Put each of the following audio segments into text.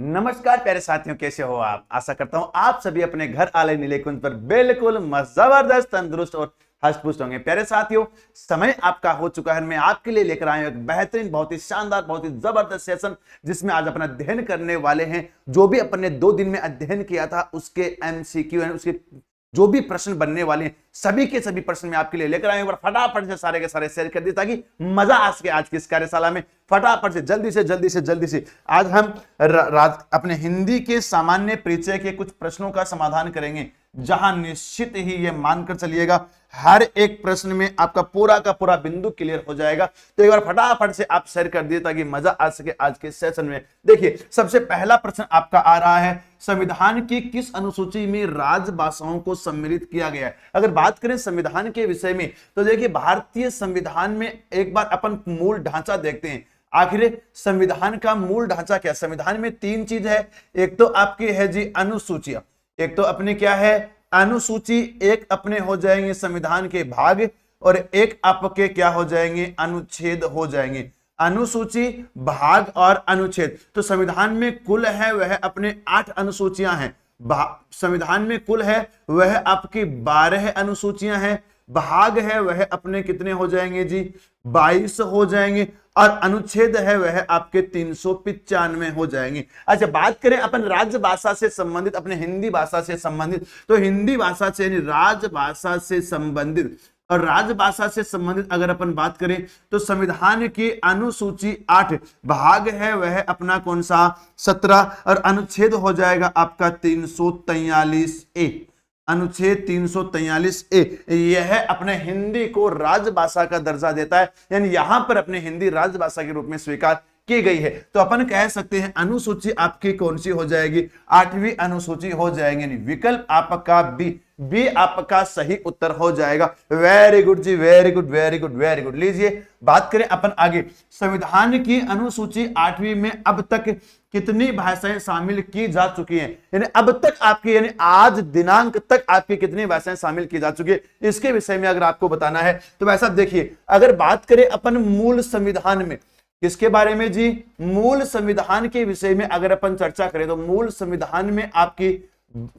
नमस्कार प्यारे साथियों, कैसे हो आप। आशा करता हूं आप सभी अपने घर आले नीलेकुंज पर बिल्कुल जबरदस्त तंदुरुस्त और हष्ट-पुष्ट होंगे। प्यारे साथियों, समय आपका हो चुका है। मैं आपके लिए लेकर आया हूं एक बेहतरीन, बहुत ही शानदार, बहुत ही जबरदस्त सेशन, जिसमें आज अपना अध्ययन करने वाले हैं। जो भी अपने 2 दिन में अध्ययन किया था उसके एमसीक्यू है, उसके जो भी प्रश्न बनने वाले हैं, सभी के सभी प्रश्न मैं आपके लिए लेकर आए और फटाफट से सारे के सारे शेयर कर दिए ताकि मजा आ सके। आज की इस कार्यशाला में फटाफट से जल्दी से आज हम अपने हिंदी के सामान्य परिचय के कुछ प्रश्नों का समाधान करेंगे, जहां निश्चित ही यह मानकर चलिएगा हर एक प्रश्न में आपका पूरा का पूरा बिंदु क्लियर हो जाएगा। तो एक बार फटाफट से आप शेयर कर दिए ताकि मजा आ सके आज के सेशन में। देखिए, सबसे पहला प्रश्न आपका आ रहा है, संविधान की किस अनुसूची में राजभाषाओं को सम्मिलित किया गया है। अगर बात करें संविधान के विषय में तो देखिए, भारतीय संविधान में एक बार अपन मूल ढांचा देखते हैं। आखिर संविधान का मूल ढांचा क्या है। संविधान में 3 चीज है। एक तो आपकी है जी अनुसूचियां, एक तो अपने क्या है अनुसूची, एक अपने हो जाएंगे संविधान के भाग, और एक आपके क्या हो जाएंगे अनुच्छेद हो जाएंगे। अनुसूची, भाग और अनुच्छेद। तो संविधान में कुल है वह अपने 8 अनुसूचियां हैं। संविधान में कुल है वह आपकी 12 अनुसूचियां हैं। भाग है वह अपने कितने हो जाएंगे जी 22 हो जाएंगे, और अनुच्छेद है वह आपके 395 हो जाएंगे। अच्छा, बात करें अपन राजभाषा से संबंधित, अपने हिंदी भाषा से संबंधित, तो हिंदी भाषा से राजभाषा से संबंधित और राजभाषा से संबंधित अगर अपन बात करें तो संविधान की अनुसूची 8, भाग है वह अपना कौन सा 17, और अनुच्छेद हो जाएगा आपका 343A। अनुच्छेद 343A यह अपने हिंदी को राजभाषा का दर्जा देता है, यानी यहां पर अपने हिंदी राजभाषा के रूप में स्वीकार की गई है। तो अपन कह सकते हैं अनुसूची आपकी कौन सी हो जाएगी 8वीं अनुसूची हो जाएगी। यानी विकल्प आपका बी आपका सही उत्तर हो जाएगा। वेरी गुड जी, very good very good very good. लीजिए बात करें अपन आगे, संविधान की अनुसूची 8वीं में अब तक कितनी भाषाएं शामिल की जा चुकी हैं। यानी अब तक आपकी, यानी आज दिनांक तक आपकी कितनी भाषाएं शामिल की जा चुकी है, इसके विषय में अगर आपको बताना है तो वैसा देखिए, अगर बात करें अपन मूल संविधान में, किसके बारे में जी मूल संविधान के विषय में अगर अपन चर्चा करें तो मूल संविधान में आपकी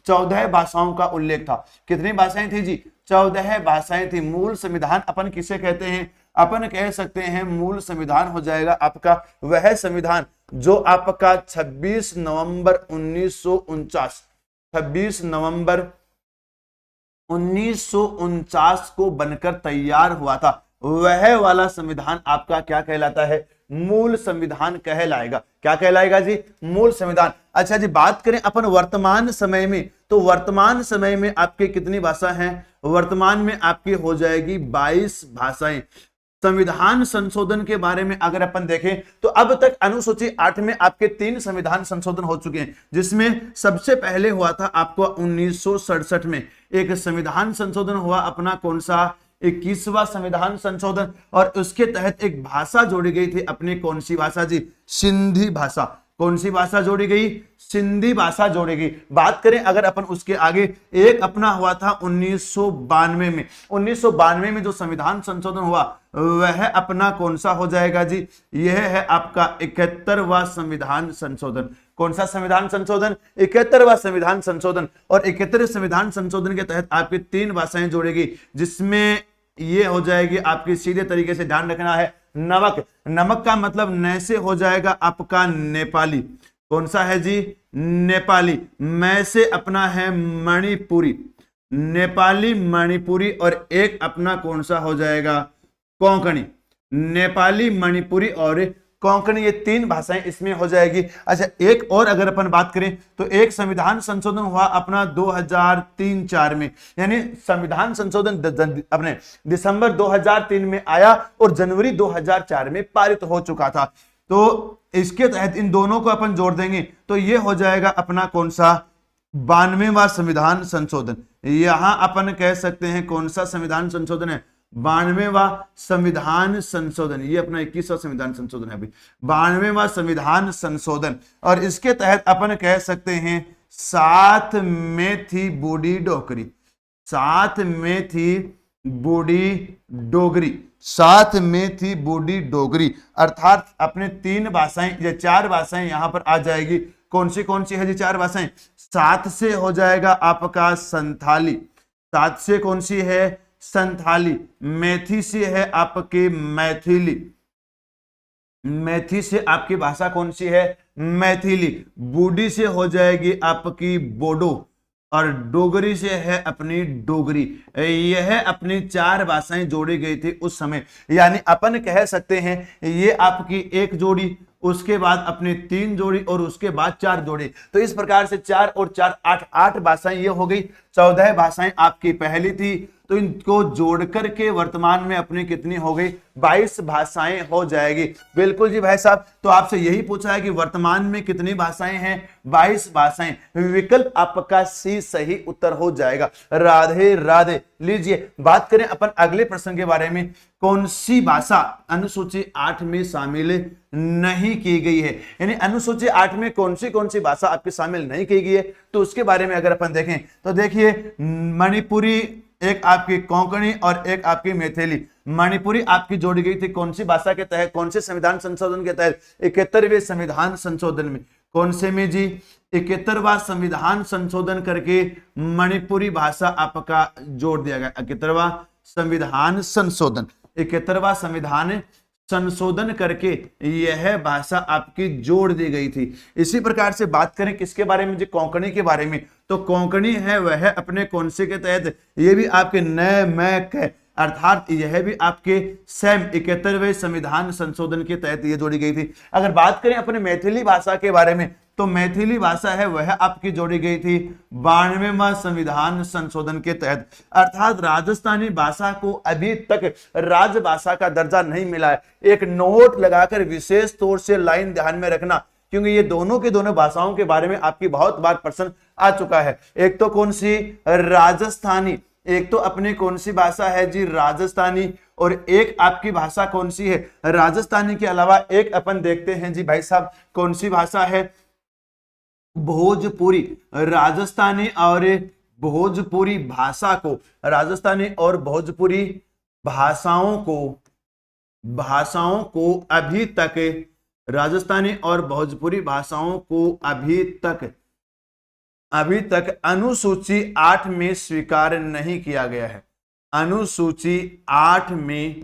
14 भाषाओं का उल्लेख था। कितनी भाषाएं थी जी 14 भाषाएं थी। मूल संविधान अपन किसे कहते हैं, अपन कह सकते हैं मूल संविधान हो जाएगा आपका वह संविधान जो आपका 26 नवंबर 1949 26 नवंबर 1949 को बनकर तैयार हुआ था। वह वाला संविधान आपका क्या कहलाता है, मूल संविधान कहलाएगा। क्या कहलाएगा जी मूल संविधान। अच्छा जी, बात करें अपन वर्तमान समय में, तो वर्तमान समय में आपके कितनी भाषा हैं, वर्तमान में आपकी हो जाएगी 22 भाषाएं। संविधान संशोधन के बारे में अगर अपन देखें तो अब तक अनुसूची 8 में आपके 3 संविधान संशोधन हो चुके हैं, जिसमें सबसे पहले हुआ था आपको 1967 में एक संविधान संशोधन हुआ अपना कौन सा 21वां संविधान संशोधन, और उसके तहत एक भाषा जोड़ी गई थी अपनी कौन सी भाषा जी सिंधी भाषा। कौन सी भाषा जोड़ी गई, सिंधी भाषा जोड़ी गई। बात करें अगर अपन उसके आगे, एक अपना हुआ था 1992 में। 1992 में जो संविधान संशोधन हुआ वह अपना कौन सा हो जाएगा जी, यह है आपका 71वां संविधान संशोधन। कौन सा संविधान संशोधन, 71वां संविधान संशोधन। और 71वें संविधान संशोधन के तहत आपकी 3 भाषाएं जोड़ेगी, जिसमें ये हो जाएगी आपकी, सीधे तरीके से ध्यान रखना है, नमक। नमक का मतलब न से हो जाएगा आपका नेपाली। कौन सा है जी नेपाली। मैं से अपना है मणिपुरी, नेपाली मणिपुरी, और एक अपना कौन सा हो जाएगा कोंकणी। नेपाली मणिपुरी और कोंकणी, ये 3 भाषाएं इसमें हो जाएगी। अच्छा, एक और अगर अपन बात करें तो एक संविधान संशोधन हुआ अपना 2003-4 में, यानी संविधान संशोधन अपने दिसंबर 2003 में आया और जनवरी 2004 में पारित हो चुका था। तो इसके तहत इन दोनों को अपन जोड़ देंगे तो ये हो जाएगा अपना कौन सा 92वां संविधान संशोधन। यहां अपन कह सकते हैं कौन सा संविधान संशोधन है, 92वां संविधान संशोधन। ये अपना 21वां संविधान संशोधन है अभी, 92वां संविधान संशोधन। और इसके तहत अपन कह सकते हैं साथ में थी बूढ़ी डोगरी, साथ में थी बूढ़ी डोगरी, साथ में थी बूढ़ी डोगरी। अर्थात अपने 3 भाषाएं या 4 भाषाएं यहां पर आ जाएगी। कौन सी है जी 4 भाषाएं? 7 से हो जाएगा आपका संथाली, 7 से कौन सी है? संथाली। मैथी से है आपके मैथिली, मैथी से आपकी भाषा कौन सी है? मैथिली। बूडी से हो जाएगी आपकी बोडो, और डोगरी से है अपनी डोगरी। यह अपनी 4 भाषाएं जोड़ी गई थी उस समय, यानी अपन कह सकते हैं ये आपकी एक जोड़ी, उसके बाद अपने 3 जोड़ी और उसके बाद 4 जोड़ी। तो इस प्रकार से 4 और 4 8 भाषाएं ये हो गई। 14 भाषाएं आपकी पहली थी, तो इनको जोड़ करके वर्तमान में अपनी कितनी हो गई? 22 भाषाएं हो जाएगी। बिल्कुल जी भाई साहब, तो आपसे यही पूछा है कि वर्तमान में कितनी भाषाएं हैं? 22 भाषाएं। विकल्प आपका सी सही उत्तर हो जाएगा। राधे राधे। लीजिए बात करें अपन अगले प्रश्न के बारे में। कौन सी भाषा अनुसूची 8 में शामिल नहीं की गई है? यानी अनुसूची 8 में कौन सी भाषा आपकी शामिल नहीं की गई है, तो उसके बारे में अगर अपन देखें तो देखिए मणिपुरी, एक आपकी कोंकणी और एक आपकी मैथिली। मणिपुरी आपकी जोड़ी गई थी कौन सी भाषा के तहत? कौन से संविधान संशोधन के तहत? 71वें संविधान संशोधन में। कौन से में जी? 71वां संविधान संशोधन करके मणिपुरी भाषा आपका जोड़ दिया गया। 71वां संविधान संशोधन, 71वां संविधान संशोधन करके यह भाषा आपकी जोड़ दी गई थी। इसी प्रकार से बात करें किसके बारे में जी? कोंकणी के बारे में। तो कोंकणी है वह अपने कौन से के तहत? ये भी आपके नए मैं कह, अर्थात यह भी आपके सेम 71वें संविधान संशोधन के तहत ये जोड़ी गई थी। अगर बात करें अपने मैथिली भाषा के बारे में, तो मैथिली भाषा है वह आपकी जोड़ी गई थी 92वां संविधान संशोधन के तहत। अर्थात राजस्थानी भाषा को अभी तक राजभाषा का दर्जा नहीं मिला है। एक नोट लगाकर विशेष तौर से लाइन ध्यान में रखना, क्योंकि ये दोनों की दोनों भाषाओं के बारे में आपकी बहुत बार प्रश्न आ चुका है। एक तो कौन सी? राजस्थानी। एक तो अपनी कौन सी भाषा है जी? राजस्थानी। और एक आपकी भाषा कौन सी है? राजस्थानी के अलावा एक अपन देखते हैं जी भाई साहब, कौन सी भाषा है? भोजपुरी। राजस्थानी और भोजपुरी भाषा को, राजस्थानी और भोजपुरी भाषाओं को अभी तक, राजस्थानी और भोजपुरी भाषाओं को अभी तक अनुसूची 8 में स्वीकार नहीं किया गया है। अनुसूची 8 में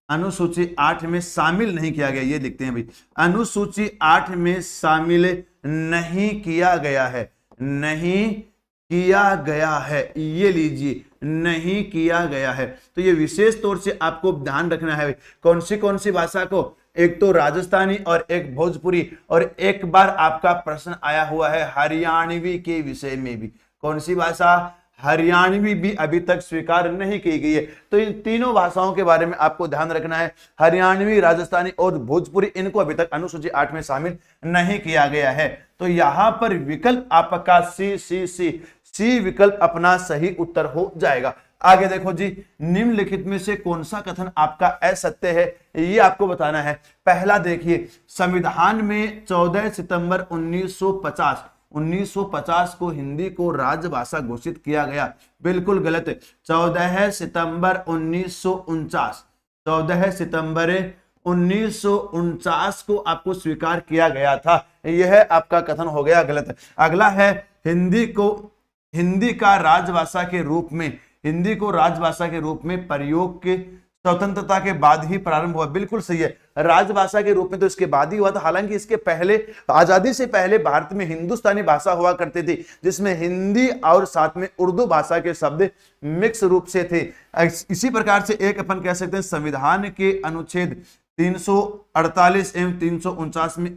अनुसूची 8 में शामिल नहीं किया गया, ये लिखते हैं भाई। अनुसूची 8 में शामिल नहीं किया गया है, नहीं किया गया है, ये लीजिए, नहीं किया गया है। तो ये विशेष तौर से आपको ध्यान रखना है कौन सी भाषा को? एक तो राजस्थानी और एक भोजपुरी। और एक बार आपका प्रश्न आया हुआ है हरियाणवी के विषय में भी। कौन सी भाषा? हरियाणवी भी अभी तक स्वीकार नहीं की गई है। तो इन तीनों भाषाओं के बारे में आपको ध्यान रखना है। हरियाणवी, राजस्थानी और भोजपुरी, इनको अभी तक अनुसूची 8 में शामिल नहीं किया गया है। तो यहां पर विकल्प आपका सी विकल्प अपना सही उत्तर हो जाएगा। आगे देखो जी, निम्नलिखित में से कौन सा कथन आपका असत्य है, ये आपको बताना है। पहला देखिए, संविधान में 14 सितंबर 1950 को हिंदी को राजभाषा घोषित किया गया। बिल्कुल गलत है। 14 सितंबर 1949 को आपको स्वीकार किया गया था। यह आपका कथन हो गया गलत। अगला है, हिंदी को राजभाषा के रूप में प्रयोग के स्वतंत्रता के बाद ही प्रारंभ हुआ। बिल्कुल सही है, राजभाषा के रूप में तो इसके बाद ही हुआ था। हालांकि इसके पहले, आजादी से पहले भारत में हिंदुस्तानी भाषा हुआ करती थी, जिसमें हिंदी और साथ में उर्दू भाषा के शब्द मिक्स रूप से थे। इसी प्रकार से एक अपन कह सकते हैं, संविधान के अनुच्छेद 348 एवं 349 में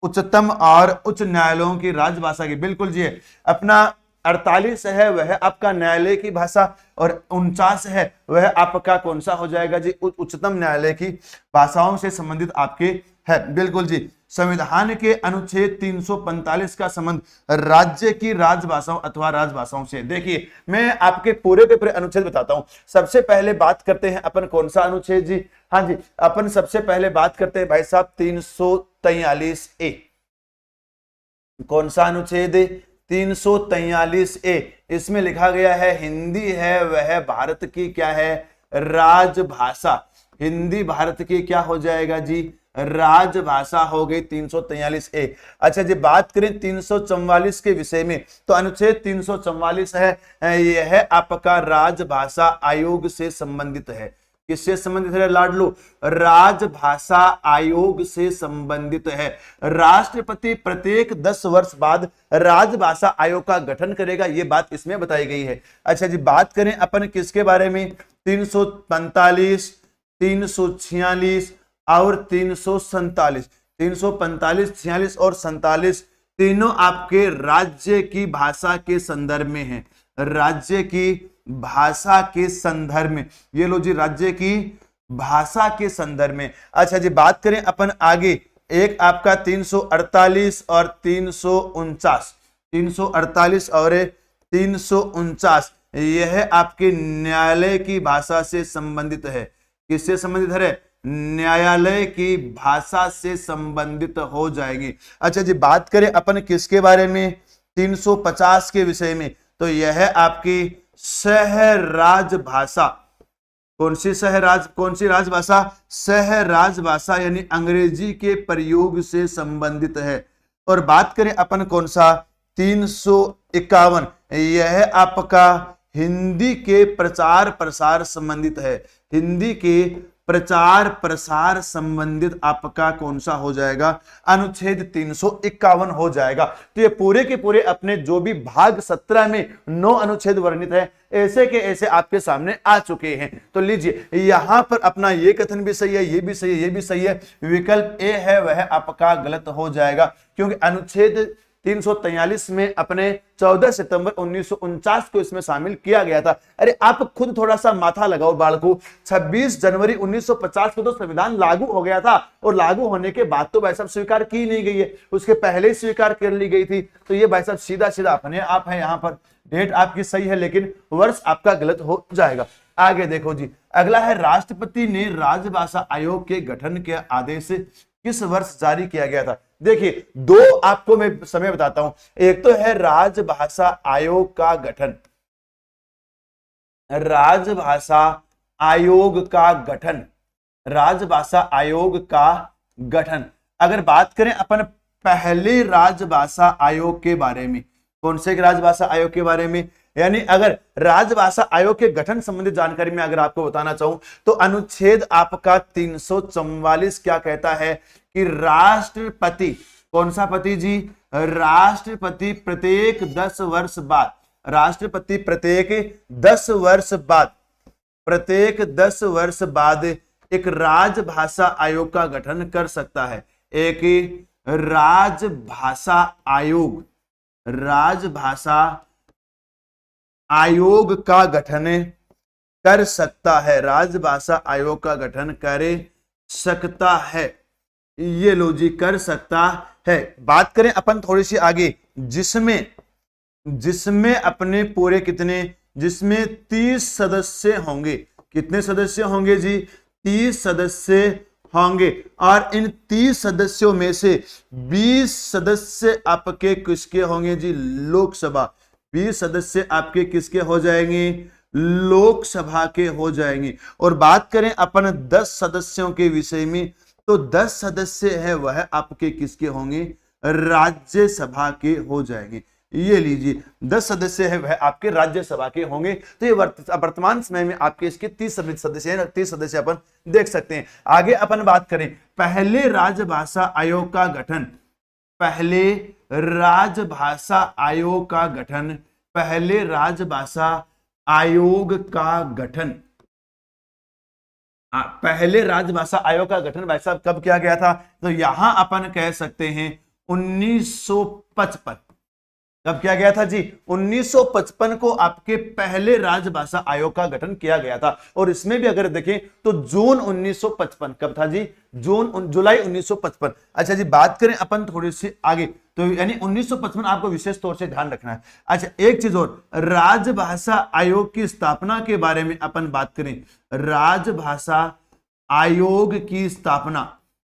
उच्चतम और उच्च न्यायालयों की राजभाषा की, बिल्कुल जी अपना 48 है वह आपका न्यायालय की भाषा, और 49 है वह आपका कौन सा हो जाएगा जी? उच्चतम न्यायालय की भाषाओं से संबंधित आपके है। बिल्कुल जी, संविधान के अनुच्छेद 345 का संबंध राज्य की राजभाषाओं अथवा राजभाषाओं से। देखिए, मैं आपके पूरे के पूरे अनुच्छेद बताता हूं। सबसे पहले बात करते हैं अपन कौन सा अनुच्छेद जी? हाँ जी, अपन सबसे पहले बात करते हैं भाई साहब 343A। कौन सा अनुच्छेद? 343A। इसमें लिखा गया है हिंदी है वह भारत की क्या है? राजभाषा। हिंदी भारत की क्या हो जाएगा जी? राजभाषा हो गई 343A। अच्छा जी, बात करें 344 के विषय में, तो अनुच्छेद 344 है, यह आपका राजभाषा आयोग से संबंधित है। किससे संबंधित है लाडलू? राजभाषा आयोग से संबंधित है। राष्ट्रपति प्रत्येक 10 वर्ष बाद राजभाषा आयोग का गठन करेगा, यह बात इसमें बताई गई है। अच्छा जी, बात करें अपन किसके बारे में? 345, 346 और 347। 345, 46 और 47 तीनों आपके राज्य की भाषा के संदर्भ में हैं। राज्य की भाषा के संदर्भ में, ये लो जी, राज्य की भाषा के संदर्भ में। अच्छा जी, बात करें अपन आगे, एक आपका 348 और 349। 348 और 349 यह आपके न्यायालय की भाषा से संबंधित है। किससे संबंधित है? न्यायालय की भाषा से संबंधित हो जाएगी। अच्छा जी, बात करें अपन किसके बारे में? 350 के विषय में, तो यह आपकी सहराज भाषा। कौन सी राजभाषा? सहराज भाषा, यानी अंग्रेजी के प्रयोग से संबंधित है। और बात करें अपन कौन सा? 351, यह आपका हिंदी के प्रचार प्रसार संबंधित है। हिंदी के प्रचार प्रसार संबंधित आपका कौन सा हो जाएगा? अनुच्छेद 351 हो जाएगा। तो ये पूरे के पूरे अपने जो भी भाग 17 में 9 अनुच्छेद वर्णित है, ऐसे के ऐसे आपके सामने आ चुके हैं। तो लीजिए, यहां पर अपना ये कथन भी सही है, ये भी सही है, ये भी सही है। विकल्प ए है वह आपका गलत हो जाएगा, क्योंकि अनुच्छेद 343 में अपने 14 सितंबर 1949 को इसमें शामिल किया गया था। अरे आप खुद थोड़ा सा माथा लगाओ बालको, 26 जनवरी 1950 को तो संविधान लागू हो गया था, और लागू होने के बाद तो भाई साहब स्वीकार की नहीं गई है, उसके पहले ही स्वीकार कर ली गई थी। तो ये भाई साहब सीधा सीधा अपने आप है, यहां पर डेट आपकी सही है लेकिन वर्ष आपका गलत हो जाएगा। आगे देखो जी, अगला है, राष्ट्रपति ने राजभाषा आयोग के गठन के आदेश किस वर्ष जारी किया गया था? देखिए, दो आपको मैं समय बताता हूं। एक तो है राजभाषा आयोग का गठन, राजभाषा आयोग का गठन, राजभाषा आयोग का गठन। अगर बात करें अपन पहले राजभाषा आयोग के बारे में, कौन से राजभाषा आयोग के बारे में, यानी अगर राजभाषा आयोग के गठन संबंधित जानकारी में अगर आपको बताना चाहूं, तो अनुच्छेद आपका 344 क्या कहता है कि राष्ट्रपति, कौन सा पति जी? राष्ट्रपति प्रत्येक 10 वर्ष बाद, राष्ट्रपति प्रत्येक 10 वर्ष बाद, प्रत्येक 10 वर्ष बाद एक राजभाषा आयोग का गठन कर सकता है। एक राजभाषा आयोग, राजभाषा आयोग का गठन कर सकता है, राजभाषा आयोग का गठन कर सकता है। ये लो जी, कर सकता है। बात करें अपन थोड़ी सी आगे, जिसमें अपने पूरे कितने, जिसमें 30 सदस्य होंगे। कितने सदस्य होंगे जी? 30 सदस्य होंगे, और इन 30 सदस्यों में से 20 सदस्य आपके किसके होंगे जी? लोकसभा। 20 सदस्य आपके किसके हो जाएंगे? लोकसभा के हो जाएंगे। और बात करें अपन 10 सदस्यों के विषय में, तो 10 सदस्य है वह आपके किसके होंगे? राज्यसभा के हो जाएंगे। ये लीजिए, 10 सदस्य है वह आपके राज्यसभा के होंगे। तो ये वर्तमान समय में आपके इसके 30 सदस्य हैं, 30 सदस्य अपन देख सकते हैं। आगे अपन बात करें पहले राजभाषा आयोग का गठन, पहले राजभाषा आयोग का गठन, पहले राजभाषा आयोग का गठन, पहले राजभाषा आयोग का गठन भाई साहब कब किया गया था? तो यहां अपन कह सकते हैं 1955। कब किया गया था जी? 1955 को आपके पहले राजभाषा आयोग का गठन किया गया था। और इसमें भी अगर देखें तो जून 1955, कब था जी? जुलाई 1955। अच्छा जी, बात करें अपन थोड़ी सी आगे, तो यानी 1955 आपको विशेष तौर से ध्यान रखना है। अच्छा, एक चीज और, राजभाषा आयोग की स्थापना के बारे में अपन बात करें, राजभाषा आयोग की स्थापना,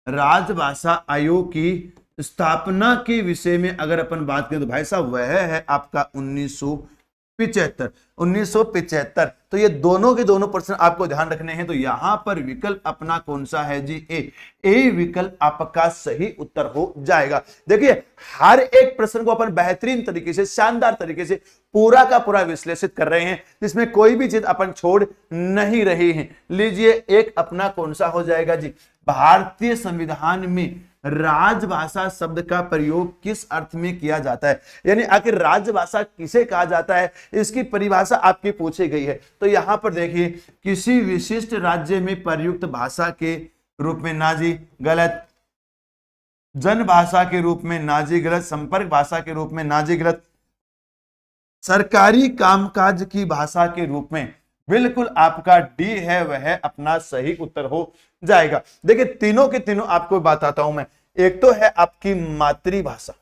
राजभाषा आयोग की स्थापना के विषय में अगर अपन बात करें तो भाई साहब वह है आपका 1975। तो ये दोनों के दोनों प्रश्न आपको ध्यान रखने हैं। तो यहां पर विकल्प अपना कौन सा है जी? ए विकल्प आपका सही उत्तर हो जाएगा। देखिए हर एक प्रश्न को अपन बेहतरीन तरीके से, शानदार तरीके से पूरा का पूरा विश्लेषित कर रहे हैं, जिसमें कोई भी चीज अपन छोड़ नहीं रहे हैं। लीजिए एक अपना कौन सा हो जाएगा जी? भारतीय संविधान में राजभाषा शब्द का प्रयोग किस अर्थ में किया जाता है? यानी आखिर राजभाषा किसे कहा जाता है, इसकी परिभाषा आपकी पूछी गई है। तो यहां पर देखिए, किसी विशिष्ट राज्य में प्रयुक्त भाषा के रूप में ना जी, गलत। जन भाषा के रूप में ना जी, गलत। संपर्क भाषा के रूप में ना जी, गलत। सरकारी कामकाज की भाषा के रूप में, बिल्कुल आपका डी है वह अपना सही उत्तर हो जाएगा। देखिए तीनों के तीनों आपको बताता हूं मैं। एक तो है आपकी मातृभाषा,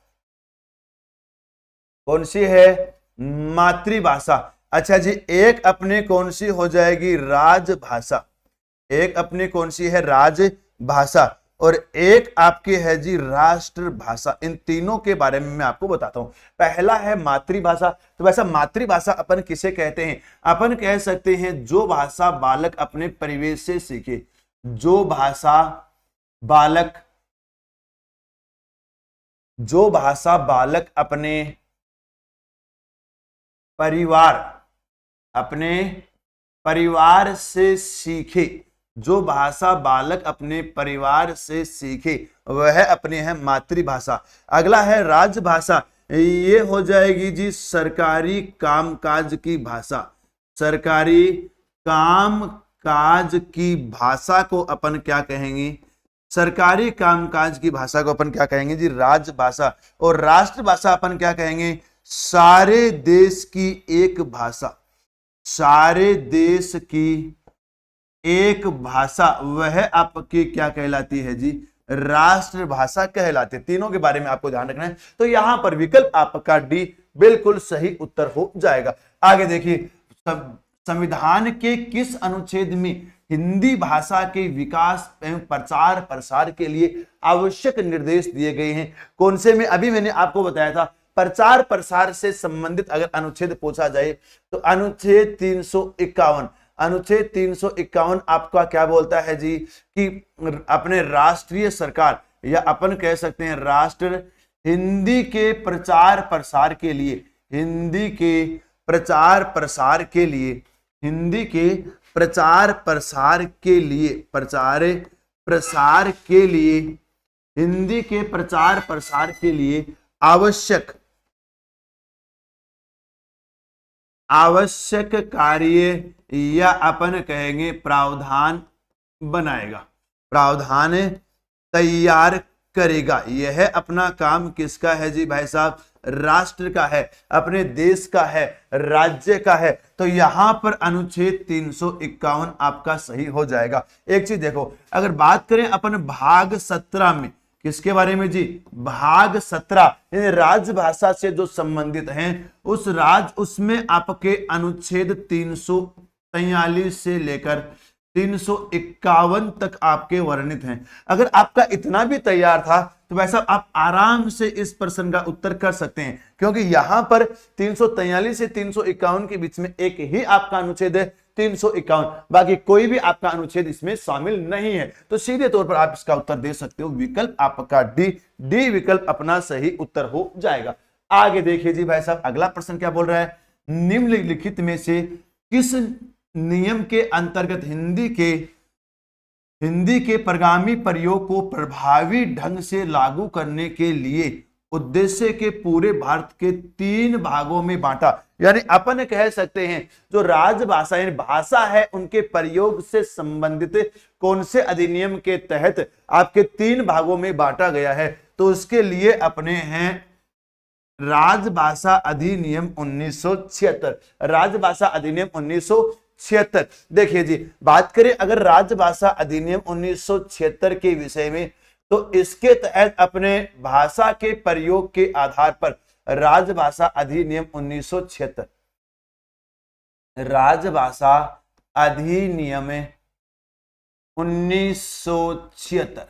कौन सी है? मातृभाषा। अच्छा जी, एक अपने कौन सी हो जाएगी? राजभाषा। एक अपनी कौन सी है? राजभाषा। और एक आपकी है जी राष्ट्रभाषा। इन तीनों के बारे में मैं आपको बताता हूं। पहला है मातृभाषा। तो वैसा मातृभाषा अपन किसे कहते हैं? अपन कह सकते हैं जो भाषा बालक अपने परिवेश से सीखे, जो भाषा बालक अपने परिवार से सीखे, जो भाषा बालक अपने परिवार से सीखे वह अपनी है मातृभाषा। अगला है राजभाषा। ये हो जाएगी जी सरकारी कामकाज की भाषा। सरकारी कामकाज की भाषा को अपन क्या कहेंगे? सरकारी कामकाज की भाषा को अपन क्या कहेंगे जी? राजभाषा। और राष्ट्रभाषा अपन क्या कहेंगे? सारे देश की एक भाषा। सारे देश की एक भाषा, वह आपकी क्या कहलाती है जी? राष्ट्रभाषा कहलाती है। तीनों के बारे में आपको ध्यान रखना है। तो यहां पर विकल्प आपका डी बिल्कुल सही उत्तर हो जाएगा। आगे देखिए, संविधान के किस अनुच्छेद में हिंदी भाषा के विकास एवं प्रचार प्रसार के लिए आवश्यक निर्देश दिए गए हैं? कौन से में? अभी मैंने आपको बताया था प्रचार प्रसार से संबंधित अगर अनुच्छेद पूछा जाए तो अनुच्छेद 351। अनुच्छेद 351 आपका क्या बोलता है जी? कि अपने राष्ट्रीय सरकार, या अपन कह सकते हैं राष्ट्र, हिंदी के प्रचार प्रसार के लिए, हिंदी के प्रचार प्रसार के लिए, हिंदी के प्रचार प्रसार के लिए, प्रचार प्रसार के लिए, हिंदी के प्रचार प्रसार के लिए आवश्यक कार्य या अपन कहेंगे प्रावधान बनाएगा, प्रावधान तैयार करेगा। यह अपना काम किसका है जी भाई साहब? राष्ट्र का है, अपने देश का है, राज्य का है। तो यहां पर अनुच्छेद 351 आपका सही हो जाएगा। एक चीज देखो, अगर बात करें अपन भाग 17 में, किसके बारे में जी? भाग 17 राजभाषा से जो संबंधित हैं, उसमें आपके अनुच्छेद 343 से लेकर 351 तक आपके वर्णित हैं। अगर आपका इतना भी तैयार था तो वैसा आप आराम से इस प्रश्न का उत्तर कर सकते हैं, क्योंकि यहां पर 343 से 351 के बीच में एक ही आपका अनुच्छेद है 351, बाकी कोई भी आपका अनुच्छेद इसमें शामिल नहीं है। तो सीधे तौर पर आप इसका उत्तर दे सकते हो, विकल्प आपका डी विकल्प अपना सही उत्तर हो जाएगा। आगे देखिए जी भाई साहब, अगला प्रश्न क्या बोल रहा है? निम्नलिखित में से किस नियम के अंतर्गत हिंदी के परगामी प्रयोग को प्रभावी ढंग से लागू करने के लिए उद्देश्य के पूरे भारत के 3 भागों में बांटा? यानी अपन कह सकते हैं जो राजभाषा यानी भाषा है, उनके प्रयोग से संबंधित कौन से अधिनियम के तहत आपके 3 भागों में बांटा गया है? तो उसके लिए अपने हैं राजभाषा अधिनियम 1976। राजभाषा अधिनियम 1976। देखिए जी, बात करें अगर राजभाषा अधिनियम 1976 के विषय में, तो इसके तहत अपने भाषा के प्रयोग के आधार पर राजभाषा अधिनियम 1976, राजभाषा अधिनियम 1976,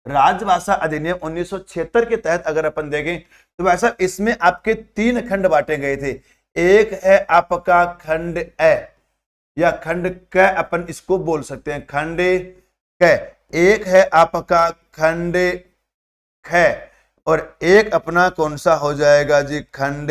राजभाषा अधिनियम 1976 के तहत अगर अपन देखें तो वैसा इसमें आपके 3 खंड बांटे गए थे। एक है आपका खंड ए या खंड क, अपन इसको बोल सकते हैं खंड क। एक है आपका खंड ख और एक अपना कौन सा हो जाएगा जी खंड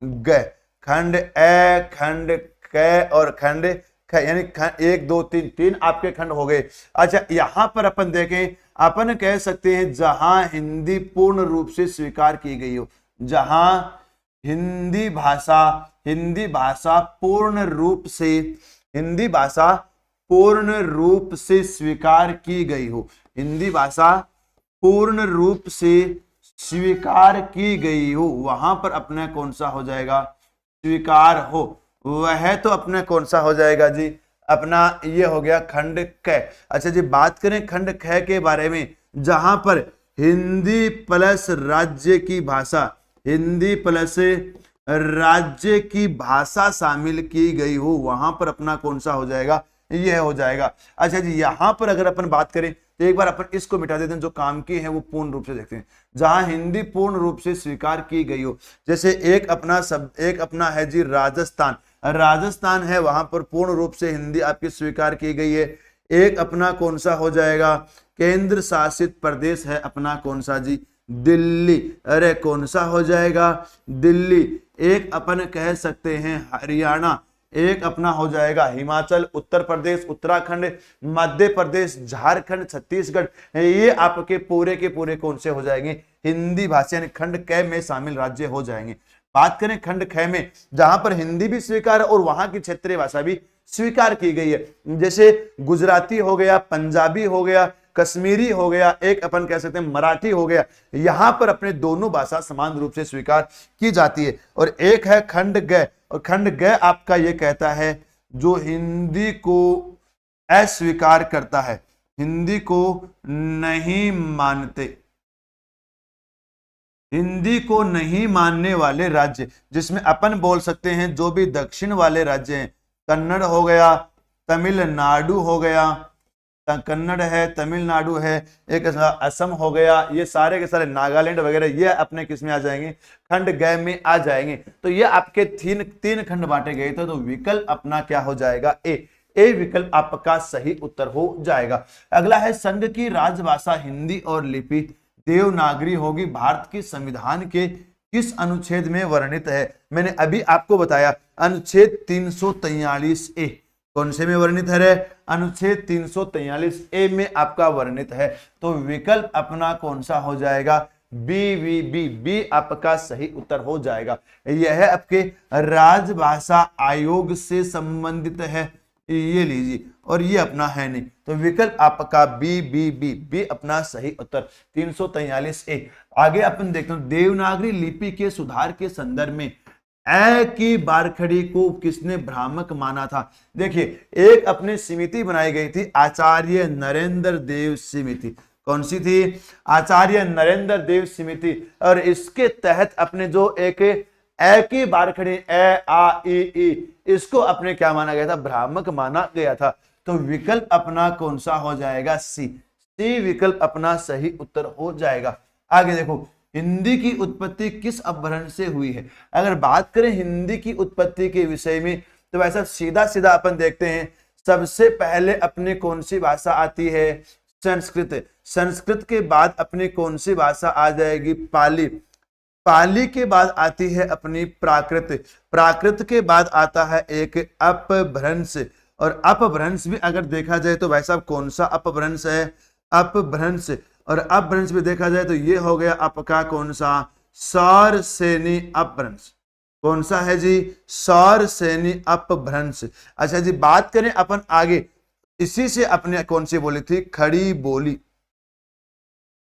ग। खंड ए, खंड क और खंड ख, यानी एक दो तीन, तीन आपके खंड हो गए। अच्छा, यहां पर अपन देखें, अपन कह सकते हैं जहां हिंदी पूर्ण रूप से स्वीकार की गई हो, जहां हिंदी भाषा पूर्ण रूप से, हिंदी भाषा पूर्ण रूप से स्वीकार की गई हो, हिंदी भाषा पूर्ण रूप से स्वीकार की गई हो, वहां पर अपना कौन सा हो जाएगा स्वीकार हो, वह तो अपना कौन सा हो जाएगा जी अपना ये हो गया खंड क। अच्छा जी, बात करें खंड ख के बारे में, जहां पर हिंदी प्लस राज्य की भाषा, हिंदी प्लस राज्य की भाषा शामिल की गई हो, वहां पर अपना कौन सा हो जाएगा यह हो जाएगा। अच्छा जी, यहां पर अगर अपन बात करें तो एक बार अपन इसको मिटा देते हैं, जो काम की है वो पूर्ण रूप से देखते हैं। जहां हिंदी पूर्ण रूप से स्वीकार की गई हो, जैसे एक अपना शब्द, एक अपना है जी राजस्थान, राजस्थान है, वहां पर पूर्ण रूप से हिंदी आपकी स्वीकार की गई है। एक अपना कौन सा हो जाएगा केंद्र शासित प्रदेश है अपना कौन सा जी दिल्ली, अरे कौन सा हो जाएगा दिल्ली। एक अपन कह सकते हैं हरियाणा, एक अपना हो जाएगा हिमाचल, उत्तर प्रदेश, उत्तराखंड, मध्य प्रदेश, झारखंड, छत्तीसगढ़, ये आपके पूरे के पूरे कौन से हो जाएंगे हिंदी भाषा यानी खंड क में शामिल राज्य हो जाएंगे। बात करें खंड ख में, जहां पर हिंदी भी स्वीकार है और वहां की क्षेत्रीय भाषा भी स्वीकार की गई है, जैसे गुजराती हो गया, पंजाबी हो गया, कश्मीरी हो गया, एक अपन कह सकते हैं मराठी हो गया, यहां पर अपने दोनों भाषा समान रूप से स्वीकार की जाती है। और एक है खंड ग, और खंड ग आपका ये कहता है जो हिंदी को अस्वीकार करता है, हिंदी को नहीं मानते, हिंदी को नहीं मानने वाले राज्य, जिसमें अपन बोल सकते हैं जो भी दक्षिण वाले राज्य हैं, कन्नड़ हो गया, तमिलनाडु हो गया, कन्नड़ है, तमिलनाडु है, एक असम हो गया, ये सारे के सारे नागालैंड वगैरह ये अपने किस में आ जाएंगे खंड ग में आ जाएंगे। तो ये आपके तीन खंड बांटे गए थे, तो विकल्प अपना क्या हो जाएगा ए विकल्प आपका सही उत्तर हो जाएगा। अगला है संघ की राजभाषा हिंदी और लिपि देवनागरी होगी, भारत के संविधान के किस अनुच्छेद में वर्णित है। मैंने अभी आपको बताया अनुच्छेद 343 ए, कौन से में वर्णित है रे अनुच्छेद 343 ए में आपका वर्णित है। तो विकल्प अपना कौन सा हो जाएगा बी आपका सही उत्तर हो जाएगा। यह आपके राजभाषा आयोग से संबंधित है, ये लीजिए, और ये अपना है नहीं, तो विकल्प आपका बी अपना सही उत्तर 343 ए। आगे अपन देखते हैं देवनागरी लिपि के सुधार के संदर्भ में ए की बारखड़ी को किसने भ्रामक माना था। देखिए एक अपनी समिति बनाई गई थी आचार्य नरेंद्र देव समिति, कौन सी थी आचार्य नरेंद्र देव समिति, और इसके तहत अपने जो एक ए की बारखड़ी ए आ ई इसको अपने क्या माना गया था भ्रामक माना गया था। तो विकल्प अपना कौन सा हो जाएगा सी विकल्प अपना सही उत्तर हो जाएगा। आगे देखो हिंदी की उत्पत्ति किस अपभ्रंश से हुई है। अगर बात करें हिंदी की उत्पत्ति के विषय में तो वैसा सीधा सीधा अपन देखते हैं, सबसे पहले अपने कौन सी भाषा आती है संस्कृत, संस्कृत के बाद अपनी कौन सी भाषा आ जाएगी पाली, पाली के बाद आती है अपनी प्राकृत, प्राकृत के बाद आता है एक अपभ्रंश, और अपभ्रंश भी अगर देखा जाए तो भाई साहब कौन सा अपभ्रंश है अपभ्रंश, और अपभ्रंश भी देखा जाए तो ये हो गया आपका कौन सा सौर सेनी अपभ्रंश, कौन सा है जी सौर सेनी अपभ्रंश। अच्छा जी बात करें अपन आगे, इसी से अपने कौन सी बोली थी खड़ी बोली,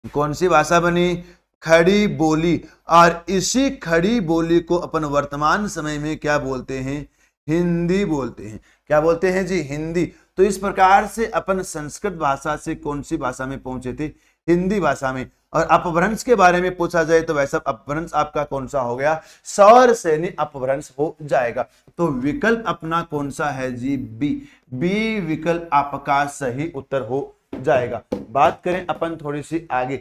कौन सी भाषा बनी खड़ी बोली, और इसी खड़ी बोली को अपन वर्तमान समय में क्या बोलते हैं हिंदी बोलते हैं, क्या बोलते हैं जी हिंदी। तो इस प्रकार से अपन संस्कृत भाषा से कौन सी भाषा में पहुंचे थे हिंदी भाषा में। और अपभ्रंश के बारे में पूछा जाए तो वैसा अपभ्रंश आपका कौन सा हो गया सौर सेनी अपभ्रंश हो जाएगा। तो विकल्प अपना कौन सा है जी बी विकल्प आपका सही उत्तर हो जाएगा। बात करें अपन थोड़ी सी आगे,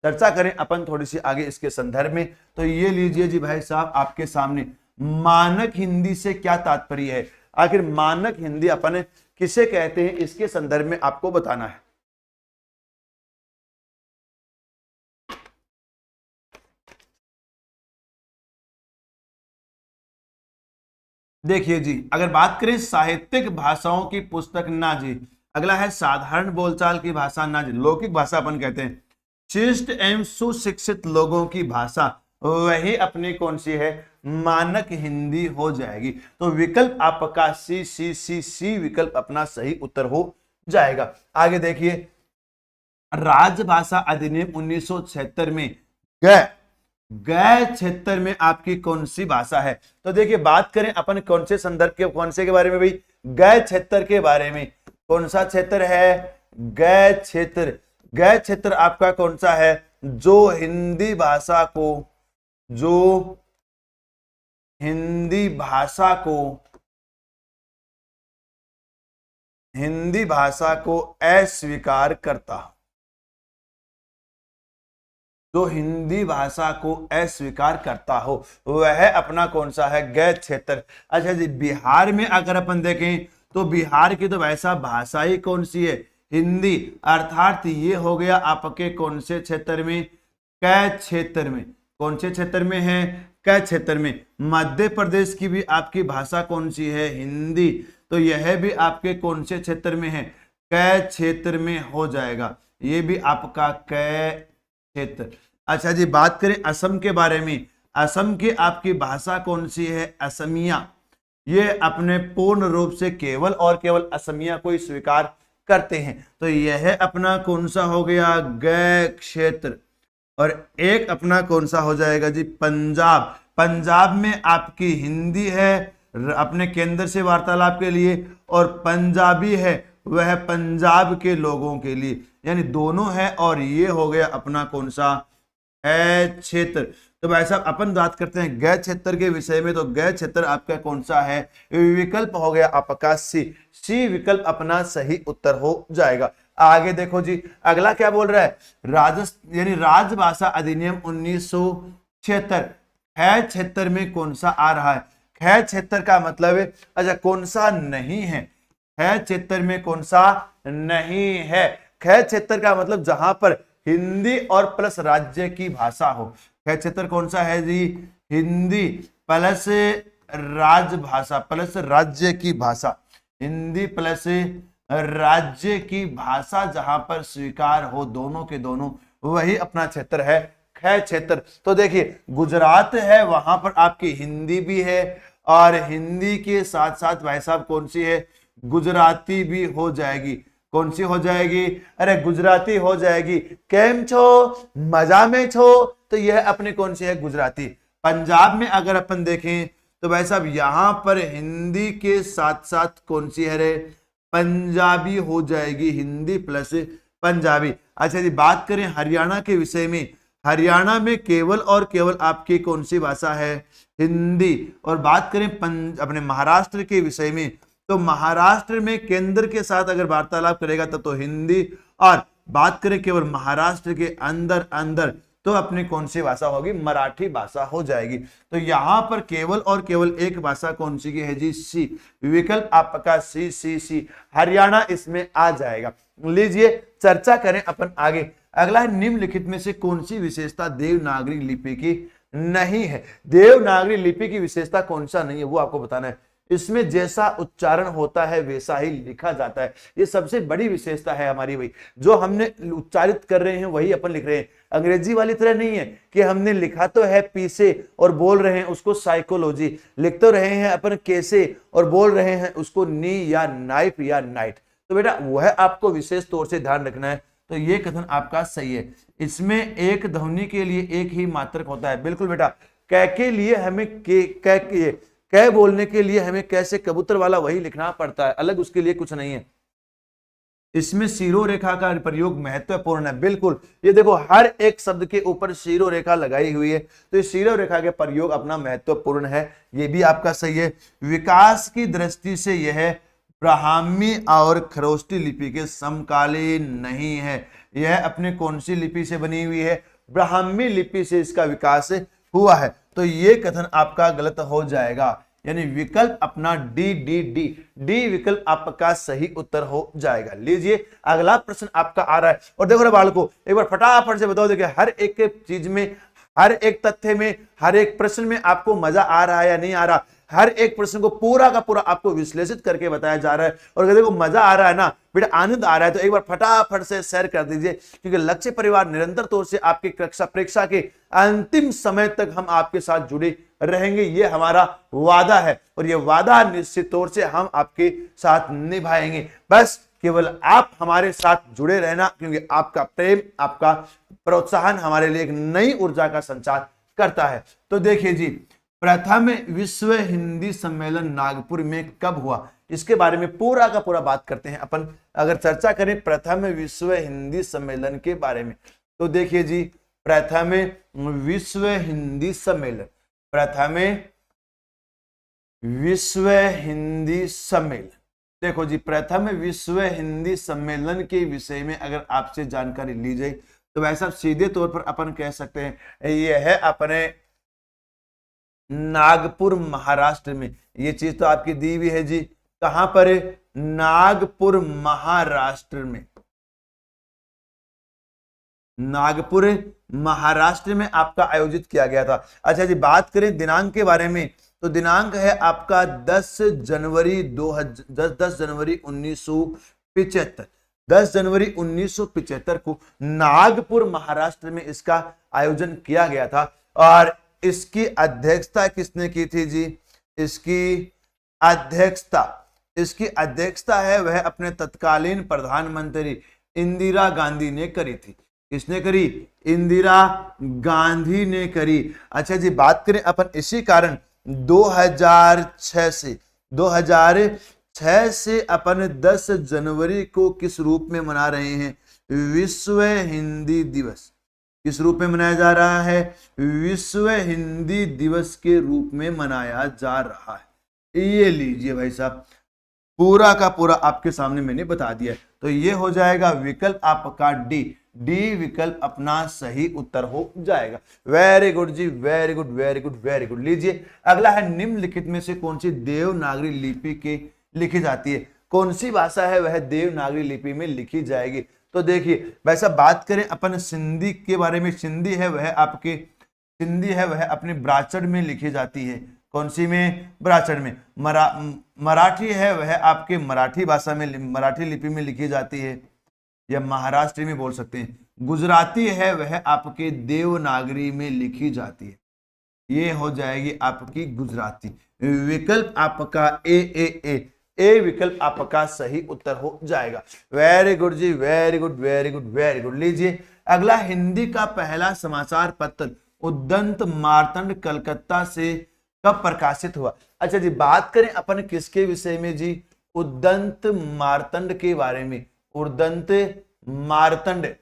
चर्चा करें अपन थोड़ी सी आगे इसके संदर्भ में, तो ये लीजिए जी भाई साहब आपके सामने मानक हिंदी से क्या तात्पर्य है, आखिर मानक हिंदी अपन किसे कहते हैं, इसके संदर्भ में आपको बताना है। देखिए जी, अगर बात करें साहित्यिक भाषाओं की पुस्तक, ना जी। अगला है साधारण बोलचाल की भाषा, ना जी। लौकिक भाषा अपन कहते हैं शिष्ट एवं सुशिक्षित लोगों की भाषा, वही अपनी कौन सी है, मानक हिंदी हो जाएगी। तो विकल्प आपका सी सी सी सी विकल्प अपना सही उत्तर हो जाएगा। आगे देखिए, राजभाषा अधिनियम 1976 में गए गैर क्षेत्र में आपकी कौन सी भाषा है। तो देखिए, बात करें अपन कौन से संदर्भ के, कौन से के बारे में भाई, गैर क्षेत्र के बारे में। कौन सा क्षेत्र है, गैर क्षेत्र। गैर क्षेत्र आपका कौन सा है, जो हिंदी भाषा को, जो हिंदी भाषा को, हिंदी भाषा को अस्वीकार करता, जो हिंदी भाषा को अस्वीकार करता हो, वह अपना कौन सा है, गैर क्षेत्र। अच्छा जी, बिहार में अगर अपन देखें तो बिहार की तो वैसा भाषा ही कौन सी है, हिंदी, अर्थात ये हो गया आपके कौन से क्षेत्र में, कै क्षेत्र में। कौन से क्षेत्र में है, कै क्षेत्र में। मध्य प्रदेश की भी आपकी भाषा कौन सी है, हिंदी, तो यह भी आपके कौन से क्षेत्र में है, कै क्षेत्र में हो जाएगा। ये भी आपका कै क्षेत्र। अच्छा जी, बात करें असम के बारे में। असम की आपकी भाषा कौन सी है, असमिया। ये अपने पूर्ण रूप से केवल और केवल असमिया को ही स्वीकार करते हैं, तो यह अपना कौन सा हो गया, गै क्षेत्र। और एक अपना कौन सा हो जाएगा जी, पंजाब। पंजाब में आपकी हिंदी है अपने केंद्र से वार्तालाप के लिए, और पंजाबी है वह पंजाब के लोगों के लिए, यानी दोनों है। और ये हो गया अपना कौन सा है, क्षेत्र। तो भाई साहब अपन बात करते हैं गैर क्षेत्र के विषय में, तो गैर क्षेत्र आपका कौन सा है, विकल्प हो गया आपका सी। सी विकल्प अपना सही उत्तर हो जाएगा। आगे देखो जी, अगला क्या बोल रहा है, यानी राजभाषा अधिनियम 1976 है क्षेत्र में कौन सा आ रहा है। है क्षेत्र का मतलब है, अच्छा कौन सा नहीं है, है क्षेत्र में कौन सा नहीं है। खै क्षेत्र का मतलब जहां पर हिंदी और प्लस राज्य की भाषा हो। खै क्षेत्र कौन सा है जी, हिंदी प्लस राजभाषा प्लस राज्य की भाषा, हिंदी प्लस राज्य की भाषा जहां पर स्वीकार हो दोनों के दोनों, वही अपना क्षेत्र है खै क्षेत्र। तो देखिए, गुजरात है वहां पर आपकी हिंदी भी है, और हिंदी के साथ साथ भाई साहब कौन सी है, गुजराती भी हो जाएगी। कौन सी हो जाएगी, अरे गुजराती हो जाएगी। केम छो, मजा में छो, तो यह अपने कौन सी है, गुजराती। पंजाब में अगर अपन देखें तो भाई साहब यहां पर हिंदी के साथ साथ कौन सी है रे, पंजाबी हो जाएगी, हिंदी प्लस पंजाबी। अच्छा जी, बात करें हरियाणा के विषय में, हरियाणा में केवल और केवल आपकी कौन सी भाषा है, हिंदी। और बात करें अपने महाराष्ट्र के विषय में, तो महाराष्ट्र में केंद्र के साथ अगर वार्तालाप करेगा तब तो हिंदी, और बात करें केवल महाराष्ट्र के अंदर अंदर तो अपनी कौन सी भाषा होगी, मराठी भाषा हो जाएगी। तो यहां पर केवल और केवल एक भाषा कौन सी की है जी, सी। विकल्प आपका सी सी सी, हरियाणा इसमें आ जाएगा। लीजिए चर्चा करें अपन आगे। अगला है, निम्नलिखित में से कौन सी विशेषता देवनागरी लिपि की नहीं है। देवनागरी लिपि की विशेषता कौन सा नहीं है वो आपको बताना है। इसमें जैसा उच्चारण होता है वैसा ही लिखा जाता है, ये सबसे बड़ी विशेषता है हमारी भाई। जो हमने उच्चारित कर रहे हैं वही अपन लिख रहे हैं, अंग्रेजी वाली तरह नहीं है कि हमने लिखा तो है पी से और बोल रहे हैं उसको साइकोलॉजी, लिख तो रहे हैं अपन कैसे और बोल रहे हैं उसको नी या नाइफ या नाइट। तो बेटा वह आपको विशेष तौर से ध्यान रखना है। तो ये कथन आपका सही है। इसमें एक ध्वनि के लिए एक ही मात्रक होता है, बिल्कुल बेटा। कै के लिए हमें कै बोलने के लिए हमें कैसे कबूतर वाला वही लिखना पड़ता है, अलग उसके लिए कुछ नहीं है। इसमें शीरो रेखा का प्रयोग महत्वपूर्ण है, बिल्कुल। ये देखो हर एक शब्द के ऊपर शीरो रेखा लगाई हुई है, तो ये शीरो रेखा के प्रयोग अपना महत्वपूर्ण है, ये भी आपका सही है। विकास की दृष्टि से यह ब्राह्मी और खरोष्टी लिपि के समकालीन नहीं है। यह अपने कौन सी लिपि से बनी हुई है, ब्राह्मी लिपि से इसका विकास हुआ है, तो ये कथन आपका गलत हो जाएगा। यानी विकल्प अपना डी डी डी डी विकल्प आपका सही उत्तर हो जाएगा। लीजिए अगला प्रश्न आपका आ रहा है, और देखो बालको एक बार फटाफट से बताओ। देखिए हर एक चीज में, हर एक तथ्य में, हर एक प्रश्न में आपको मजा आ रहा है या नहीं आ रहा, हर एक प्रश्न को पूरा का पूरा आपको विश्लेषित करके बताया जा रहा है। और अगर देखो मजा आ रहा है ना बेटा, आनंद आ रहा है, तो एक बार फटाफट से शेयर कर दीजिए, क्योंकि लक्ष्य परिवार निरंतर तौर से आपकी कक्षा परीक्षा के अंतिम समय तक हम आपके साथ जुड़े रहेंगे, ये हमारा वादा है, और ये वादा निश्चित तौर से हम आपके साथ निभाएंगे। बस केवल आप हमारे साथ जुड़े रहना, क्योंकि आपका प्रेम, आपका प्रोत्साहन हमारे लिए एक नई ऊर्जा का संचार करता है। तो देखिए जी, प्रथम विश्व हिंदी सम्मेलन नागपुर में कब हुआ, इसके बारे में पूरा का पूरा बात करते हैं अपन। अगर चर्चा करें प्रथम विश्व हिंदी सम्मेलन के बारे में, तो देखिए जी, प्रथम विश्व हिंदी सम्मेलन, प्रथम विश्व हिंदी सम्मेलन, देखो जी, प्रथम विश्व हिंदी सम्मेलन के विषय में अगर आपसे जानकारी ली जाए, तो वैसा सीधे तौर पर अपन कह सकते हैं यह है अपने नागपुर महाराष्ट्र में। ये चीज तो आपकी दी हुई है जी, कहां पर? नागपुर महाराष्ट्र में, नागपुर महाराष्ट्र में आपका आयोजित किया गया था। अच्छा जी, बात करें दिनांक के बारे में, तो दिनांक है आपका 10 जनवरी 1975। 10 जनवरी 1975 को नागपुर महाराष्ट्र में इसका आयोजन किया गया था। और इसकी अध्यक्षता किसने की थी जी? इसकी अध्यक्षता है वह अपने तत्कालीन प्रधानमंत्री इंदिरा गांधी ने करी थी। किसने करी? इंदिरा गांधी ने करी। अच्छा जी, बात करें अपन इसी कारण 2006 से अपन 10 जनवरी को किस रूप में मना रहे हैं? विश्व हिंदी दिवस। किस रूप में मनाया जा रहा है? विश्व हिंदी दिवस के रूप में मनाया जा रहा है। ये लीजिए भाई साहब, पूरा का पूरा आपके सामने मैंने बता दिया है। तो ये हो जाएगा विकल्प आपका डी, डी विकल्प अपना सही उत्तर हो जाएगा। वेरी गुड जी, very good very good very good. लीजिए अगला है, निम्नलिखित में से कौन सी देवनागरी लिपि के लिखी जाती है? कौन सी भाषा है वह देवनागरी लिपि में लिखी जाएगी? तो देखिए वैसा बात करें अपन सिंधी के बारे में, सिंधी है वह अपने ब्राचड़ में लिखी जाती है। कौन सी में? ब्राचड़ में। मराठी है वह आपके मराठी भाषा में, मराठी लिपि में लिखी जाती है, या महाराष्ट्र में बोल सकते हैं। गुजराती है वह आपके देवनागरी में लिखी जाती है। ये हो जाएगी आपकी गुजराती। विकल्प आपका ए विकल्प आपका सही उत्तर हो जाएगा। वेरी गुड जी, very good very good very good. लीजिए अगला, हिंदी का पहला समाचार पत्र उद्दंत मार्तंड कलकत्ता से कब प्रकाशित हुआ? अच्छा जी, बात करें अपन किसके विषय में जी? उद्दंत मार्तंड के बारे में। उद्दंत मार्तंड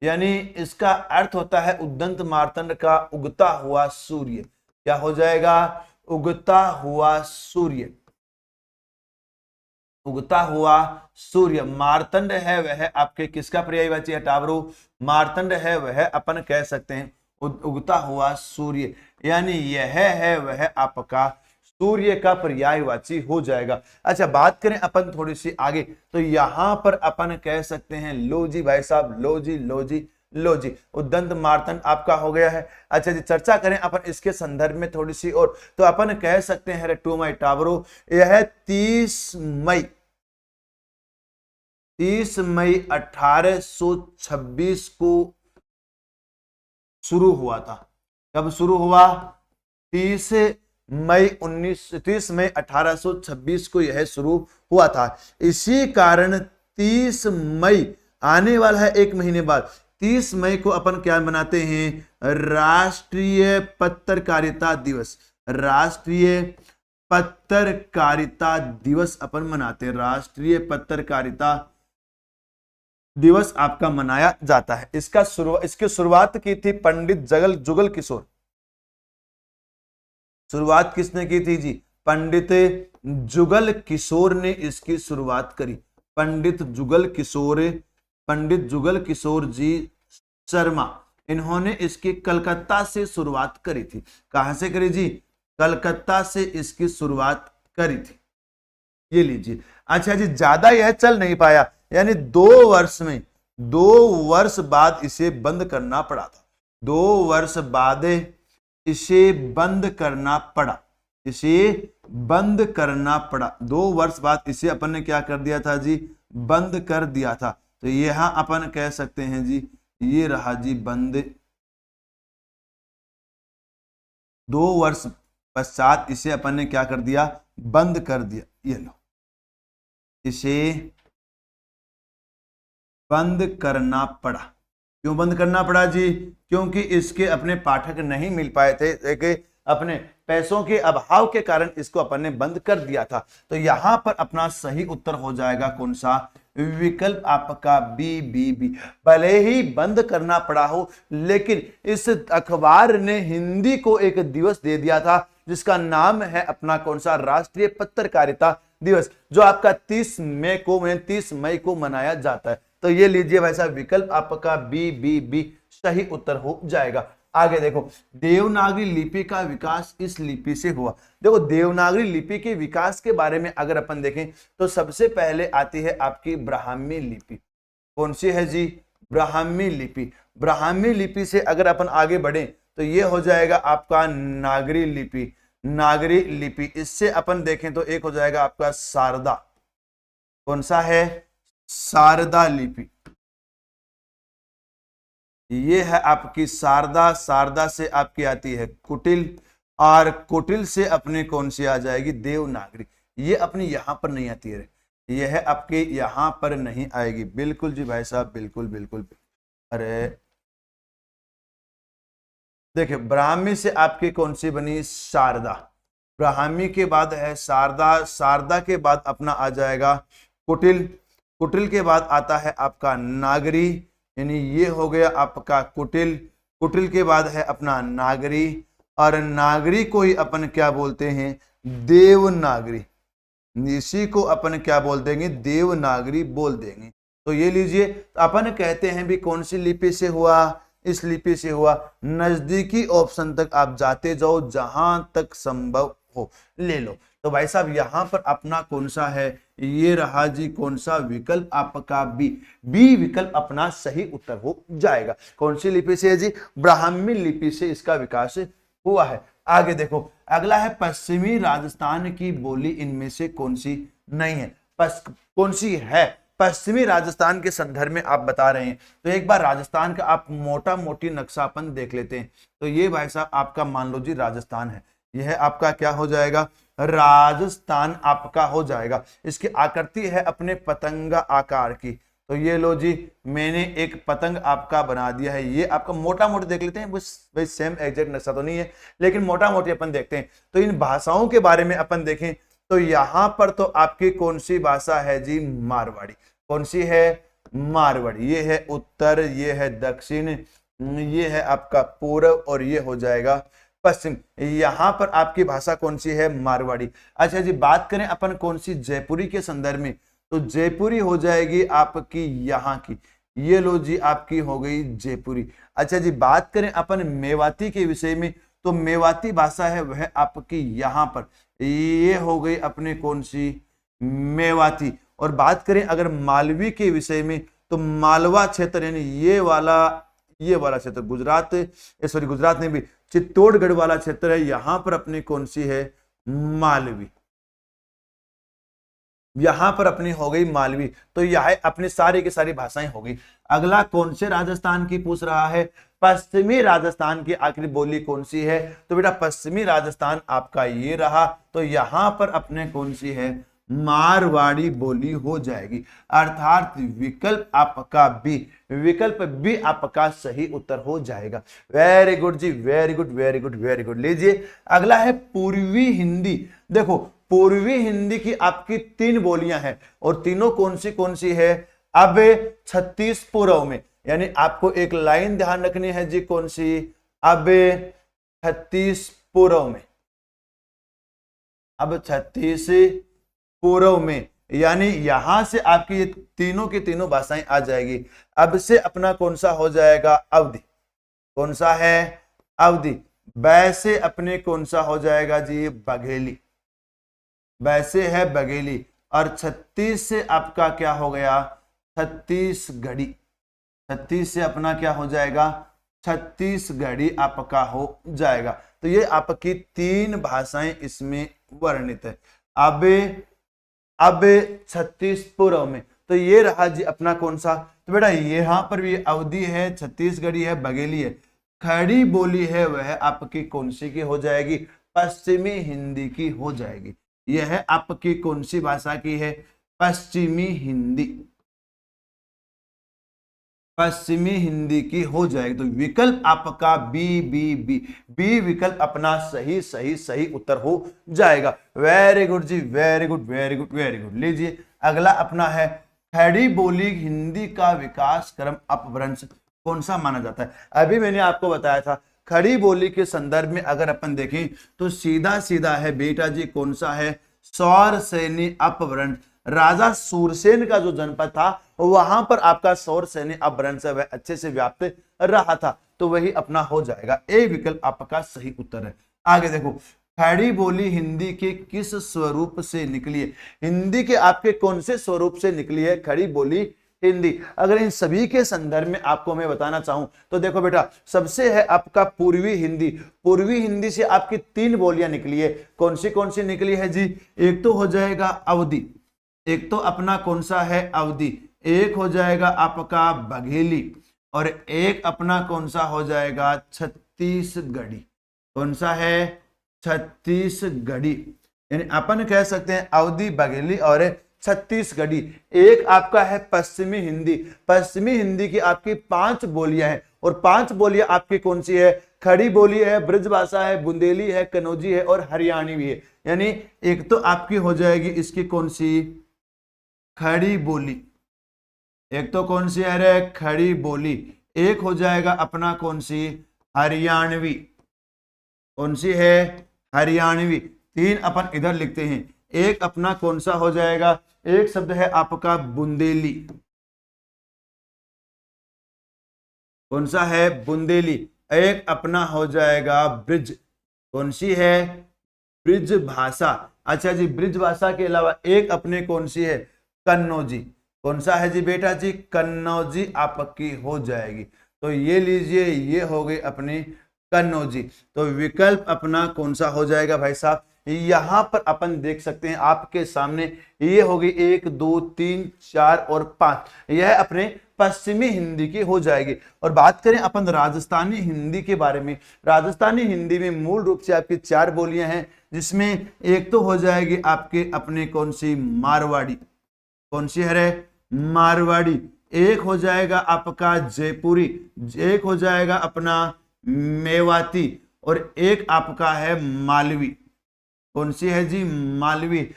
यानी इसका अर्थ होता है उद्दंत मार्तंड का उगता हुआ सूर्य। क्या हो जाएगा? उगता हुआ सूर्य। उगता हुआ सूर्य। मार्तंड है वह आपके किसका पर्यायवाची है टावरो? मार्तंड है वह अपन कह सकते हैं उगता हुआ सूर्य, यानी यह है वह आपका सूर्य का पर्यायवाची हो जाएगा। अच्छा, बात करें अपन थोड़ी सी आगे, तो यहां पर अपन कह सकते हैं लो जी भाई साहब, लो जी लो जी लो जी, उद्दंत मार्तंड आपका हो गया है। अच्छा जी, चर्चा करें अपन इसके संदर्भ में थोड़ी सी और, तो अपन कह सकते हैं टू माई टावरो, यह 30 मई 1826 को शुरू हुआ था। कब शुरू हुआ? 30 मई 1826 को यह शुरू हुआ था। इसी कारण 30 मई आने वाला है, एक महीने बाद 30 मई को अपन क्या मनाते हैं? राष्ट्रीय पत्रकारिता दिवस। राष्ट्रीय पत्रकारिता दिवस अपन मनाते हैं। राष्ट्रीय पत्रकारिता दिवस आपका मनाया जाता है। इसकी शुरुआत की थी पंडित जुगल किशोर। शुरुआत किसने की थी जी? पंडित जुगल किशोर ने इसकी शुरुआत करी। पंडित जुगल किशोर जी शर्मा, इन्होंने इसकी कलकत्ता से शुरुआत करी थी। कहां से करी जी? कलकत्ता से इसकी शुरुआत करी थी। ये लीजिए। अच्छा जी, ज्यादा यह चल नहीं पाया, यानी 2 वर्ष बाद इसे बंद करना पड़ा था। 2 वर्ष बाद इसे बंद करना पड़ा, इसे बंद करना पड़ा। 2 वर्ष बाद इसे अपन ने क्या कर दिया था जी? बंद कर दिया था। तो यहां अपन कह सकते हैं जी, ये रहा जी बंद। 2 वर्ष पश्चात इसे अपन ने क्या कर दिया? बंद कर दिया। ये लो, इसे बंद करना पड़ा। क्यों बंद करना पड़ा जी? क्योंकि इसके अपने पाठक नहीं मिल पाए थे, अपने पैसों के अभाव के कारण इसको अपन ने बंद कर दिया था। तो यहां पर अपना सही उत्तर हो जाएगा कौन सा? विकल्प आपका बी। भले ही बंद करना पड़ा हो, लेकिन इस अखबार ने हिंदी को एक दिवस दे दिया था जिसका नाम है अपना कौन सा? राष्ट्रीय पत्रकारिता दिवस, जो आपका 30 मई को मनाया जाता है। तो ये लीजिए भाई साहब, विकल्प आपका बी सही उत्तर हो जाएगा। आगे देखो, देवनागरी लिपि का विकास इस लिपि से हुआ। देखो, देवनागरी लिपि के विकास के बारे में अगर अपन देखें तो सबसे पहले आती है आपकी ब्राह्मी लिपि। कौन सी है जी? ब्राह्मी लिपि। ब्राह्मी लिपि से अगर अपन आगे बढ़े तो ये हो जाएगा आपका नागरी लिपि। नागरी लिपि, इससे अपन देखें तो एक हो जाएगा आपका शारदा। कौन सा है? शारदा लिपि। ये है आपकी शारदा। शारदा से आपकी आती है कुटिल, और कुटिल से अपने कौन सी आ जाएगी? देवनागरी। ये अपनी यहां पर नहीं आती है, ये है आपके यहां पर नहीं आएगी। बिल्कुल जी भाई साहब, बिल्कुल। अरे देखिए, ब्राह्मी से आपकी कौन सी बनी? शारदा। ब्राह्मी के बाद है शारदा। शारदा के बाद अपना आ जाएगा कुटिल। कुटिल के बाद आता है आपका नागरी, यानी ये हो गया आपका कुटिल। कुटिल के बाद है अपना नागरी, और नागरी को ही अपन क्या बोलते हैं? देवनागरी। इसी को अपन क्या बोल देंगे? देवनागरी बोल देंगे। तो ये लीजिए, अपन कहते हैं भी कौन सी लिपि से हुआ? इस लिपि से हुआ। नजदीकी ऑप्शन तक आप जाते जाओ, जहां तक संभव हो ले लो। तो भाई साहब, यहां पर अपना कौन सा है? ये रहा जी कौन सा? विकल्प आपका बी विकल्प अपना सही उत्तर हो जाएगा। कौन सी लिपि से है जी? ब्राह्मी लिपि से इसका विकास हुआ है। आगे देखो, अगला है पश्चिमी राजस्थान की बोली इनमें से कौन सी नहीं है? कौन सी है? पश्चिमी राजस्थान के संदर्भ में आप बता रहे हैं, तो एक बार राजस्थान का आप मोटा मोटी नक्शा अपन देख लेते हैं। तो ये भाई साहब आपका मान लो जी राजस्थान है। यह आपका क्या हो जाएगा? राजस्थान आपका हो जाएगा। इसकी आकृति है अपने पतंगा आकार की। तो ये लो जी, मैंने एक पतंग आपका बना दिया है। ये आपका मोटा मोटी देख लेते हैं, भाई सेम एग्जैक्ट नक्शा तो नहीं है, लेकिन मोटा मोटी अपन देखते हैं। तो इन भाषाओं के बारे में अपन देखें तो यहां पर तो आपकी कौन सी भाषा है जी? मारवाड़ी। कौन सी है? मारवाड़ी। ये है उत्तर, ये है दक्षिण, ये है आपका पूर्व, और ये हो जाएगा पश्चिम। यहां पर आपकी भाषा कौन सी है? मारवाड़ी। अच्छा जी, बात करें अपन कौन सी? जयपुरी के संदर्भ में, तो जयपुरी हो जाएगी आपकी यहां की। ये लो जी, आपकी हो गई जयपुरी। अच्छा जी, बात करें अपन मेवाती के विषय में, तो मेवाती भाषा है वह आपकी यहां पर। ये हो गई अपने कौन सी? मेवाती। और बात करें अगर मालवी के विषय में, तो मालवा क्षेत्र, यानी ये वाला क्षेत्र गुजरात, सॉरी गुजरात नहीं भी, चित्तौड़गढ़ वाला क्षेत्र है। यहां पर अपनी कौन सी है? मालवी। यहां पर अपनी हो गई मालवी। तो यह अपनी सारी की सारी भाषाएं हो गई। अगला कौन से राजस्थान की पूछ रहा है? पश्चिमी राजस्थान की आखिरी बोली कौन सी है? तो बेटा पश्चिमी राजस्थान आपका ये रहा। तो यहां पर अपने कौन सी है? मारवाड़ी बोली हो जाएगी। अर्थात विकल्प आपका बी, विकल्प बी आपका सही उत्तर हो जाएगा। वेरी गुड जी, वेरी गुड। लीजिए, अगला है पूर्वी हिंदी। देखो, पूर्वी हिंदी की आपकी 3 बोलियां हैं, और तीनों कौन सी है? अब 36 पूर्व में, यानी आपको एक लाइन ध्यान रखनी है जी, कौन सी? अब 36 पूर्व में। अब 36 पूर्व में, यानी यहां से आपकी ये तीनों की तीनों भाषाएं आ जाएगी। अब से अपना कौन सा हो जाएगा? अवधि। कौन सा है, अवधि। वैसे अपने कौन सा हो जाएगा जी, बघेली। वैसे है बघेली। और 36 से आपका क्या हो गया, छत्तीसगढ़ी। 36 से अपना क्या हो जाएगा, छत्तीसगढ़ी आपका हो जाएगा। तो ये आपकी 3 भाषाएं इसमें वर्णित है। अब 36 पूर्व में, तो ये रहा जी अपना कौन सा, तो बेटा यहाँ पर भी अवधि है, छत्तीसगढ़ी है, बघेली है। खड़ी बोली है वह आपकी कौन सी की हो जाएगी, पश्चिमी हिंदी की हो जाएगी। यह है आपकी कौन सी भाषा की है, पश्चिमी हिंदी। पश्चिमी हिंदी की हो जाएगी। तो विकल्प आपका बी बी बी बी विकल्प अपना सही सही सही उत्तर हो जाएगा। वेरी गुड जी, very good very good very good. लीजिए अगला अपना है, खड़ी बोली हिंदी का विकास क्रम अपभ्रंश कौन सा माना जाता है। अभी मैंने आपको बताया था खड़ी बोली के संदर्भ में अगर अपन देखें तो सीधा सीधा है बेटा जी, कौन सा है, सौरसेनी अपभ्रंश। राजा सूरसेन का जो जनपद था वहां पर आपका सौरसेनी अपभ्रंश वह अच्छे से व्याप्त रहा था, तो वही अपना हो जाएगा। ए विकल्प आपका सही उत्तर है। आगे देखो, खड़ी बोली हिंदी के किस स्वरूप से निकली है। हिंदी के आपके कौन से स्वरूप से निकली है खड़ी बोली हिंदी। अगर इन सभी के संदर्भ में आपको मैं बताना चाहूं तो देखो बेटा, सबसे है आपका पूर्वी हिंदी। पूर्वी हिंदी से आपकी 3 बोलियां निकली है। कौन सी निकली है जी, एक तो हो जाएगा अवधि, एक तो अपना कौन सा है अवधि, एक हो जाएगा आपका बघेली, और एक अपना कौन सा हो जाएगा छत्तीसगढ़ी। कौन सा है, छत्तीसगढ़ी। यानी अपन कह सकते हैं अवधि, बघेली और छत्तीसगढ़ी। एक आपका है पश्चिमी हिंदी। पश्चिमी हिंदी की आपकी 5 बोलियां हैं, और 5 बोलियां आपकी कौन सी है, खड़ी बोली है, ब्रजभाषा है, बुंदेली है, कनौजी है और हरियाणवी है। यानी एक तो आपकी हो जाएगी इसकी कौन सी, खड़ी बोली। एक तो कौन सी है रे, खड़ी बोली। एक हो जाएगा अपना कौन सी, हरियाणवी। कौन सी है, हरियाणवी। 3 अपन इधर लिखते हैं। एक अपना कौन सा हो जाएगा, एक शब्द है आपका बुंदेली। कौन सा है, बुंदेली। एक अपना हो जाएगा ब्रिज। कौन सी है, ब्रिज भाषा। अच्छा जी, ब्रिज भाषा के अलावा एक अपने कौन सी है, कन्नौजी। कौन सा है जी बेटा जी, कन्नौजी आपकी हो जाएगी। तो ये लीजिए, ये हो गई अपनी कन्नौजी। तो विकल्प अपना कौन सा हो जाएगा भाई साहब, यहां पर अपन देख सकते हैं आपके सामने, ये हो गई 1 2 3 4 और 5, यह अपने पश्चिमी हिंदी की हो जाएगी। और बात करें अपन राजस्थानी हिंदी के बारे में, राजस्थानी हिंदी में मूल रूप से आपकी 4 बोलियां हैं, जिसमें एक तो हो जाएगी आपके अपने कौन सी, मारवाड़ी। कौन सी है रे, मारवाड़ी। एक हो जाएगा आपका जयपुरी, एक हो जाएगा अपना मेवाती, और एक आपका है मालवी। कौन सी है जी, मालवी।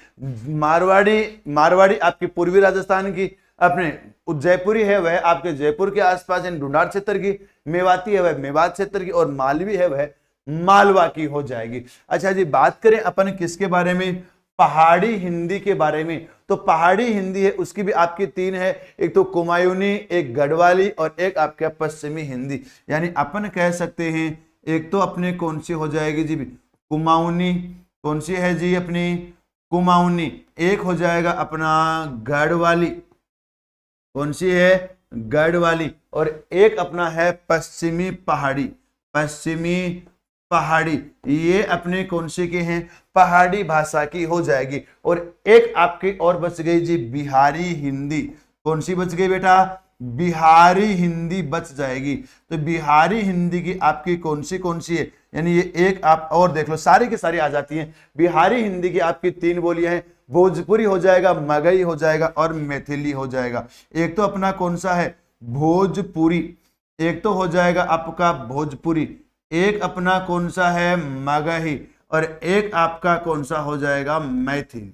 मारवाड़ी आपकी पूर्वी राजस्थान की, अपने जयपुरी है वह आपके जयपुर के आसपास यानी ढूंढार क्षेत्र की, मेवाती है वह मेवात क्षेत्र की, और मालवी है वह मालवा की हो जाएगी। अच्छा जी, बात करें अपन किसके बारे में, पहाड़ी हिंदी के बारे में। तो पहाड़ी हिंदी है उसकी भी आपकी 3 है, एक तो कुमायूनी, एक गढ़वाली और एक आपके पश्चिमी हिंदी। यानी अपन कह सकते हैं एक तो अपने कौन सी हो जाएगी जी, कुमाऊनी। कौन सी है जी अपनी, कुमाऊनी। एक हो जाएगा अपना गढ़वाली। कौन सी है, गढ़वाली। और एक अपना है पश्चिमी पहाड़ी। पश्चिमी पहाड़ी, ये अपने कौन से के हैं, पहाड़ी भाषा की हो जाएगी। और एक आपकी और बच गई जी, बिहारी हिंदी। कौन सी बच गई बेटा, बिहारी हिंदी बच जाएगी। तो बिहारी हिंदी की आपकी कौन सी है, यानी ये एक आप और देख लो, सारी की सारी आ जाती हैं। बिहारी हिंदी की आपकी 3 बोलियां हैं, भोजपुरी हो जाएगा, मगही हो जाएगा और मैथिली हो जाएगा। एक तो अपना कौन सा है, भोजपुरी। एक तो हो जाएगा आपका भोजपुरी, एक अपना कौन सा है, मगही, और एक आपका कौन सा हो जाएगा, मैथिली।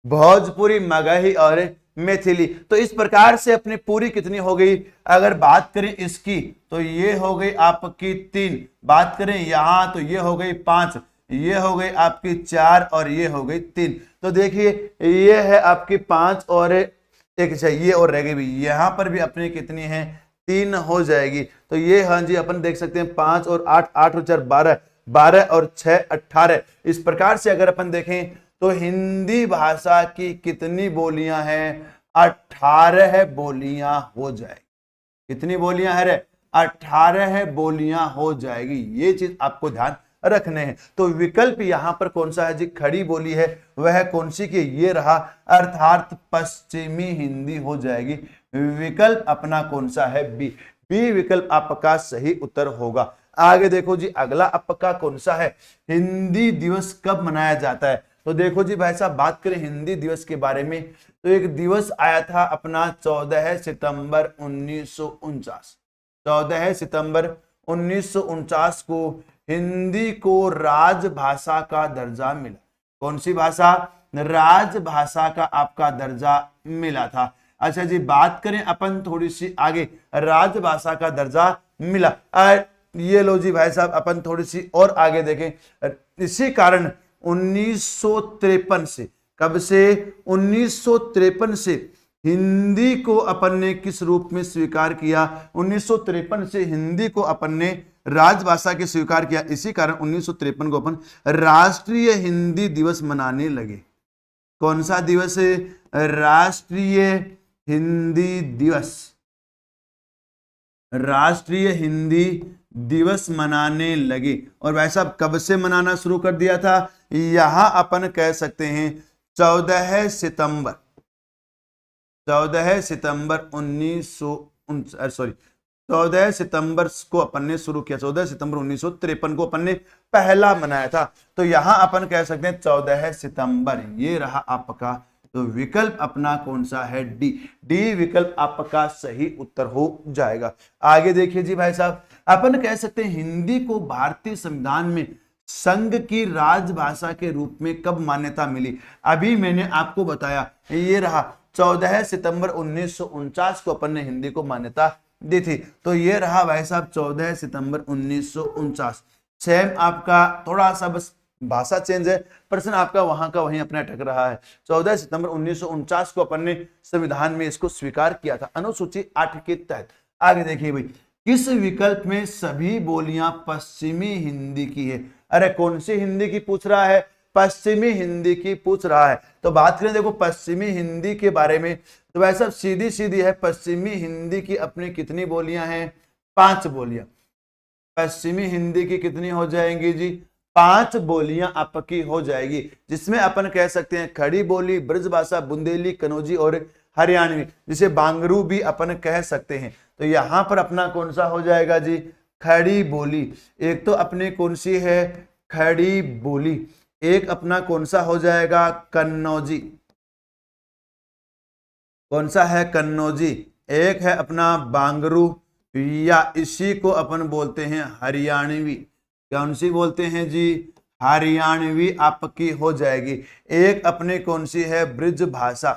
भोजपुरी, मगही और मैथिली। तो इस प्रकार से अपनी पूरी कितनी हो गई, अगर बात करें इसकी तो ये हो गई आपकी 3, बात करें यहां तो ये हो गई 5, ये हो गई आपकी 4 और ये हो गई 3। तो देखिए ये है आपकी 5 और एक, ये और रह गई भी, यहां पर भी अपने कितनी है, 3 हो जाएगी। तो ये हाँ जी अपन देख सकते हैं 5 और 8, 8 और 4 12, 12 और 6 18। इस प्रकार से अगर अपन देखें तो हिंदी भाषा की कितनी बोलियां हैं, 18 बोलियां हो जाएगी। कितनी बोलियां है रे, 18 बोलियां हो जाएगी। ये चीज आपको ध्यान रखने हैं। तो विकल्प यहां पर कौन सा है जी, खड़ी बोली है, वह कौन सी की, ये रहा, अर्थात पश्चिमी हिंदी हो जाएगी। विकल्प अपना कौन सा है, बी। बी विकल्प आपका सही उत्तर होगा। आगे देखो जी, अगला आपका कौन सा है, हिंदी दिवस कब मनाया जाता है। तो देखो जी भाई साहब, बात करें हिंदी दिवस के बारे में तो एक दिवस आया था अपना 14 सितंबर 1949। 14 सितंबर 1949 को हिंदी को राजभाषा का दर्जा मिला। कौन सी भाषा, राजभाषा का आपका दर्जा मिला था। अच्छा जी, बात करें अपन थोड़ी सी आगे, राजभाषा का दर्जा मिला। ये लो जी भाई साहब, अपन थोड़ी सी और आगे देखें। इसी कारण 1953 से, कब से, 1953 से हिंदी को अपन ने किस रूप में स्वीकार किया, 1953 से हिंदी को अपन ने राजभाषा के स्वीकार किया। इसी कारण 1953 को अपन राष्ट्रीय हिंदी दिवस मनाने लगे। कौन सा दिवस है, राष्ट्रीय हिंदी दिवस। राष्ट्रीय हिंदी दिवस मनाने लगे। और भाई साहब कब से मनाना शुरू कर दिया था, यहां अपन कह सकते हैं 14 सितंबर 14 सितंबर 14 सितंबर को अपन ने शुरू किया। 14 सितंबर 1953 को अपन ने पहला मनाया था। तो यहां अपन कह सकते हैं 14 सितंबर। ये रहा आपका, तो विकल्प अपना कौन सा है, डी। डी विकल्प आपका सही उत्तर हो जाएगा। आगे देखिए जी भाई साहब, अपन कह सकते हैं हिंदी को भारतीय संविधान में संघ की राजभाषा के रूप में कब मान्यता मिली। अभी मैंने आपको बताया, ये रहा 14 सितंबर 1949 को अपन ने हिंदी को मान्यता दी थी। तो ये रहा भाई साहब 14 सितंबर 1949। सेम आपका थोड़ा सा बस भाषा चेंज है, प्रश्न आपका वहां का वहीं अपने अटक रहा है। 14 सितंबर 1949 को अपन ने संविधान में इसको स्वीकार किया था अनुसूची 8 के तहत। आगे देखिए भाई, किस विकल्प में सभी बोलियां पश्चिमी हिंदी की है। अरे कौन सी हिंदी की पूछ रहा है, पश्चिमी हिंदी की पूछ रहा है। तो बात करें देखो पश्चिमी हिंदी के बारे में, तो वैसा सीधी सीधी है। पश्चिमी हिंदी की अपनी कितनी बोलियां हैं, 5 बोलियां। पश्चिमी हिंदी की कितनी हो जाएंगी जी, 5 बोलियां आपकी हो जाएगी, जिसमें अपन कह सकते हैं खड़ी बोली, ब्रजभाषा, बुंदेली, कनौजी और हरियाणवी, जिसे बांगरू भी अपन कह सकते हैं। तो यहां पर अपना कौन सा हो जाएगा जी, खड़ी बोली। एक तो अपने कौन सी है, खड़ी बोली। एक अपना कौन सा हो जाएगा, कन्नौजी। कौन सा है, कन्नौजी। एक है अपना बांगरू, या इसी को अपन बोलते हैं हरियाणवी। कौन सी बोलते हैं जी, हरियाणवी आपकी हो जाएगी। एक अपने कौन सी है, ब्रिज भाषा।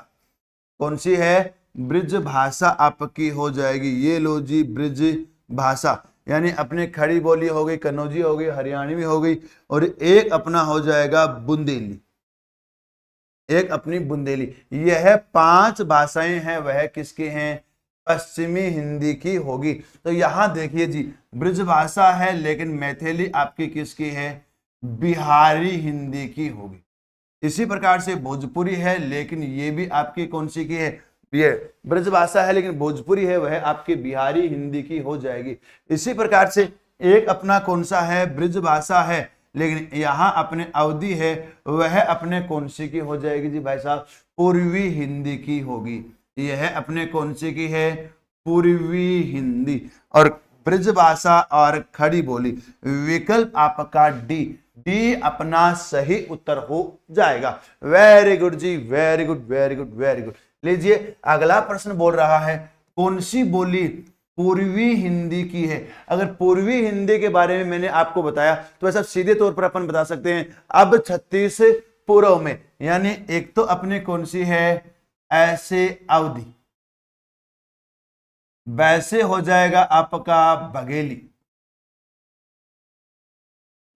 कौन सी है, ब्रिज भाषा आपकी हो जाएगी। ये लो जी, ब्रिज भाषा, यानी अपने खड़ी बोली हो गई, कन्नौजी हो गई, हरियाणवी हो गई, और एक अपना हो जाएगा बुंदेली। एक अपनी बुंदेली। यह 5 भाषाएं हैं, वह किसकी हैं, पश्चिमी हिंदी की होगी। तो यहां देखिए जी, ब्रजभाषा है लेकिन मैथिली आपकी किसकी है, बिहारी हिंदी की होगी। इसी प्रकार से भोजपुरी है, लेकिन ये भी आपकी कौन सी की है, ये ब्रजभाषा है लेकिन भोजपुरी है, वह आपकी बिहारी हिंदी की हो जाएगी। इसी प्रकार से एक अपना कौन सा है, ब्रजभाषा है लेकिन यहां अपने अवधि है, वह अपने कौन सी की हो जाएगी जी भाई साहब, पूर्वी हिंदी की होगी। यह अपने कौन सी की है, पूर्वी हिंदी। और ब्रजभाषा और खड़ी बोली, विकल्प आपका डी। डी अपना सही उत्तर हो जाएगा। वेरी गुड जी, very good, very good, very good. लीजिए अगला प्रश्न बोल रहा है, कौन सी बोली पूर्वी हिंदी की है। अगर पूर्वी हिंदी के बारे में मैंने आपको बताया तो ऐसा सीधे तौर पर अपन बता सकते हैं, अब 36 पूर्व में, यानी एक तो अपने कौन सी है, ऐसे अवधि, वैसे हो जाएगा आपका बघेली।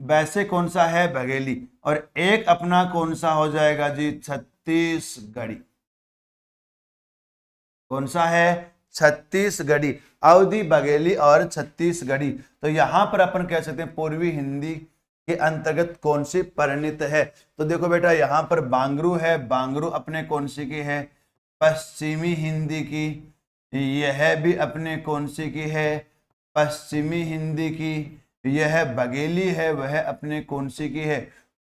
वैसे कौन सा है, बघेली। और एक अपना कौन सा हो जाएगा जी, छत्तीसगढ़ी। कौन सा है, छत्तीसगढ़ी, अवधी, बघेली और छत्तीसगढ़ी। तो यहां पर अपन कह सकते हैं पूर्वी हिंदी के अंतर्गत कौन सी परिणत है। तो देखो बेटा यहां पर बांगरू है, बांगरू अपने कौन सी की है, पश्चिमी हिंदी की। यह भी अपने कौन सी की है, पश्चिमी हिंदी की। यह बघेली है, वह अपने कौन सी की है,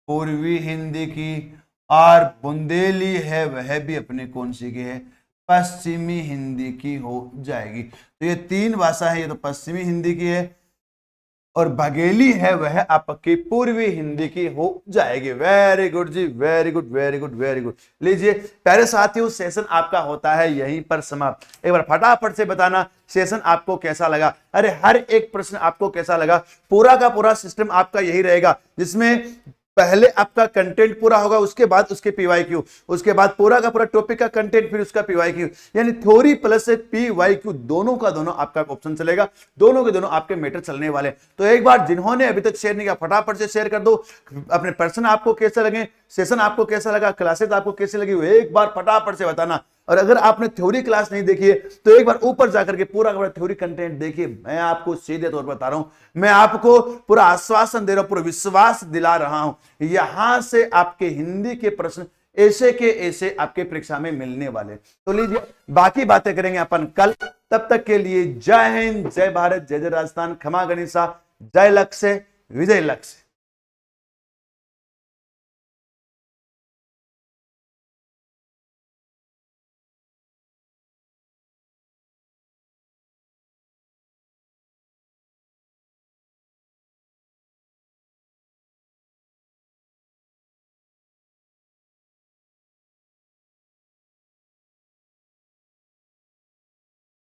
पूर्वी हिंदी की। और बुंदेली है, वह भी अपने कौन सी की है, पश्चिमी हिंदी की हो जाएगी। तो ये तीन भाषा है, ये तो पश्चिमी हिंदी की है और बघेली है वह आपकी पूर्वी हिंदी की हो जाएगी। वेरी गुड जी, very good, very good, very good. लीजिए प्यारे साथियों, सेशन आपका होता है यहीं पर समाप्त। एक बार फटाफट से बताना सेशन आपको कैसा लगा। अरे हर एक प्रश्न आपको कैसा लगा, पूरा का पूरा सिस्टम आपका यही रहेगा, जिसमें पहले आपका कंटेंट पूरा होगा, उसके बाद उसके पीवाईक्यू, उसके बाद पूरा का पूरा टॉपिक का कंटेंट, फिर उसका पीवाईक्यू, यानी थ्योरी प्लस पीवाईक्यू दोनों का दोनों आपका ऑप्शन चलेगा, दोनों के दोनों आपके मैटर चलने वाले। तो एक बार जिन्होंने अभी तक शेयर नहीं किया फटाफट से शेयर कर दो। अपने पर्सन आपको कैसे लगे, सेशन आपको कैसा लगा, क्लासेस आपको कैसे लगी, वो एक बार फटाफट से बताना। और अगर आपने थ्योरी क्लास नहीं देखी है तो एक बार ऊपर जाकर के पूरा का थ्योरी कंटेंट देखिए। मैं आपको सीधे तौर पर बता रहा हूं, मैं आपको पूरा आश्वासन दे रहा हूं, पूरा विश्वास दिला रहा हूं, यहां से आपके हिंदी के प्रश्न ऐसे के ऐसे आपके परीक्षा में मिलने वाले। तो लीजिए बाकी बातें करेंगे अपन कल। तब तक के लिए जय हिंद, जय भारत, जय जय राजस्थान, खमा गणिसा, जय लक्ष्य, विजय लक्ष्य।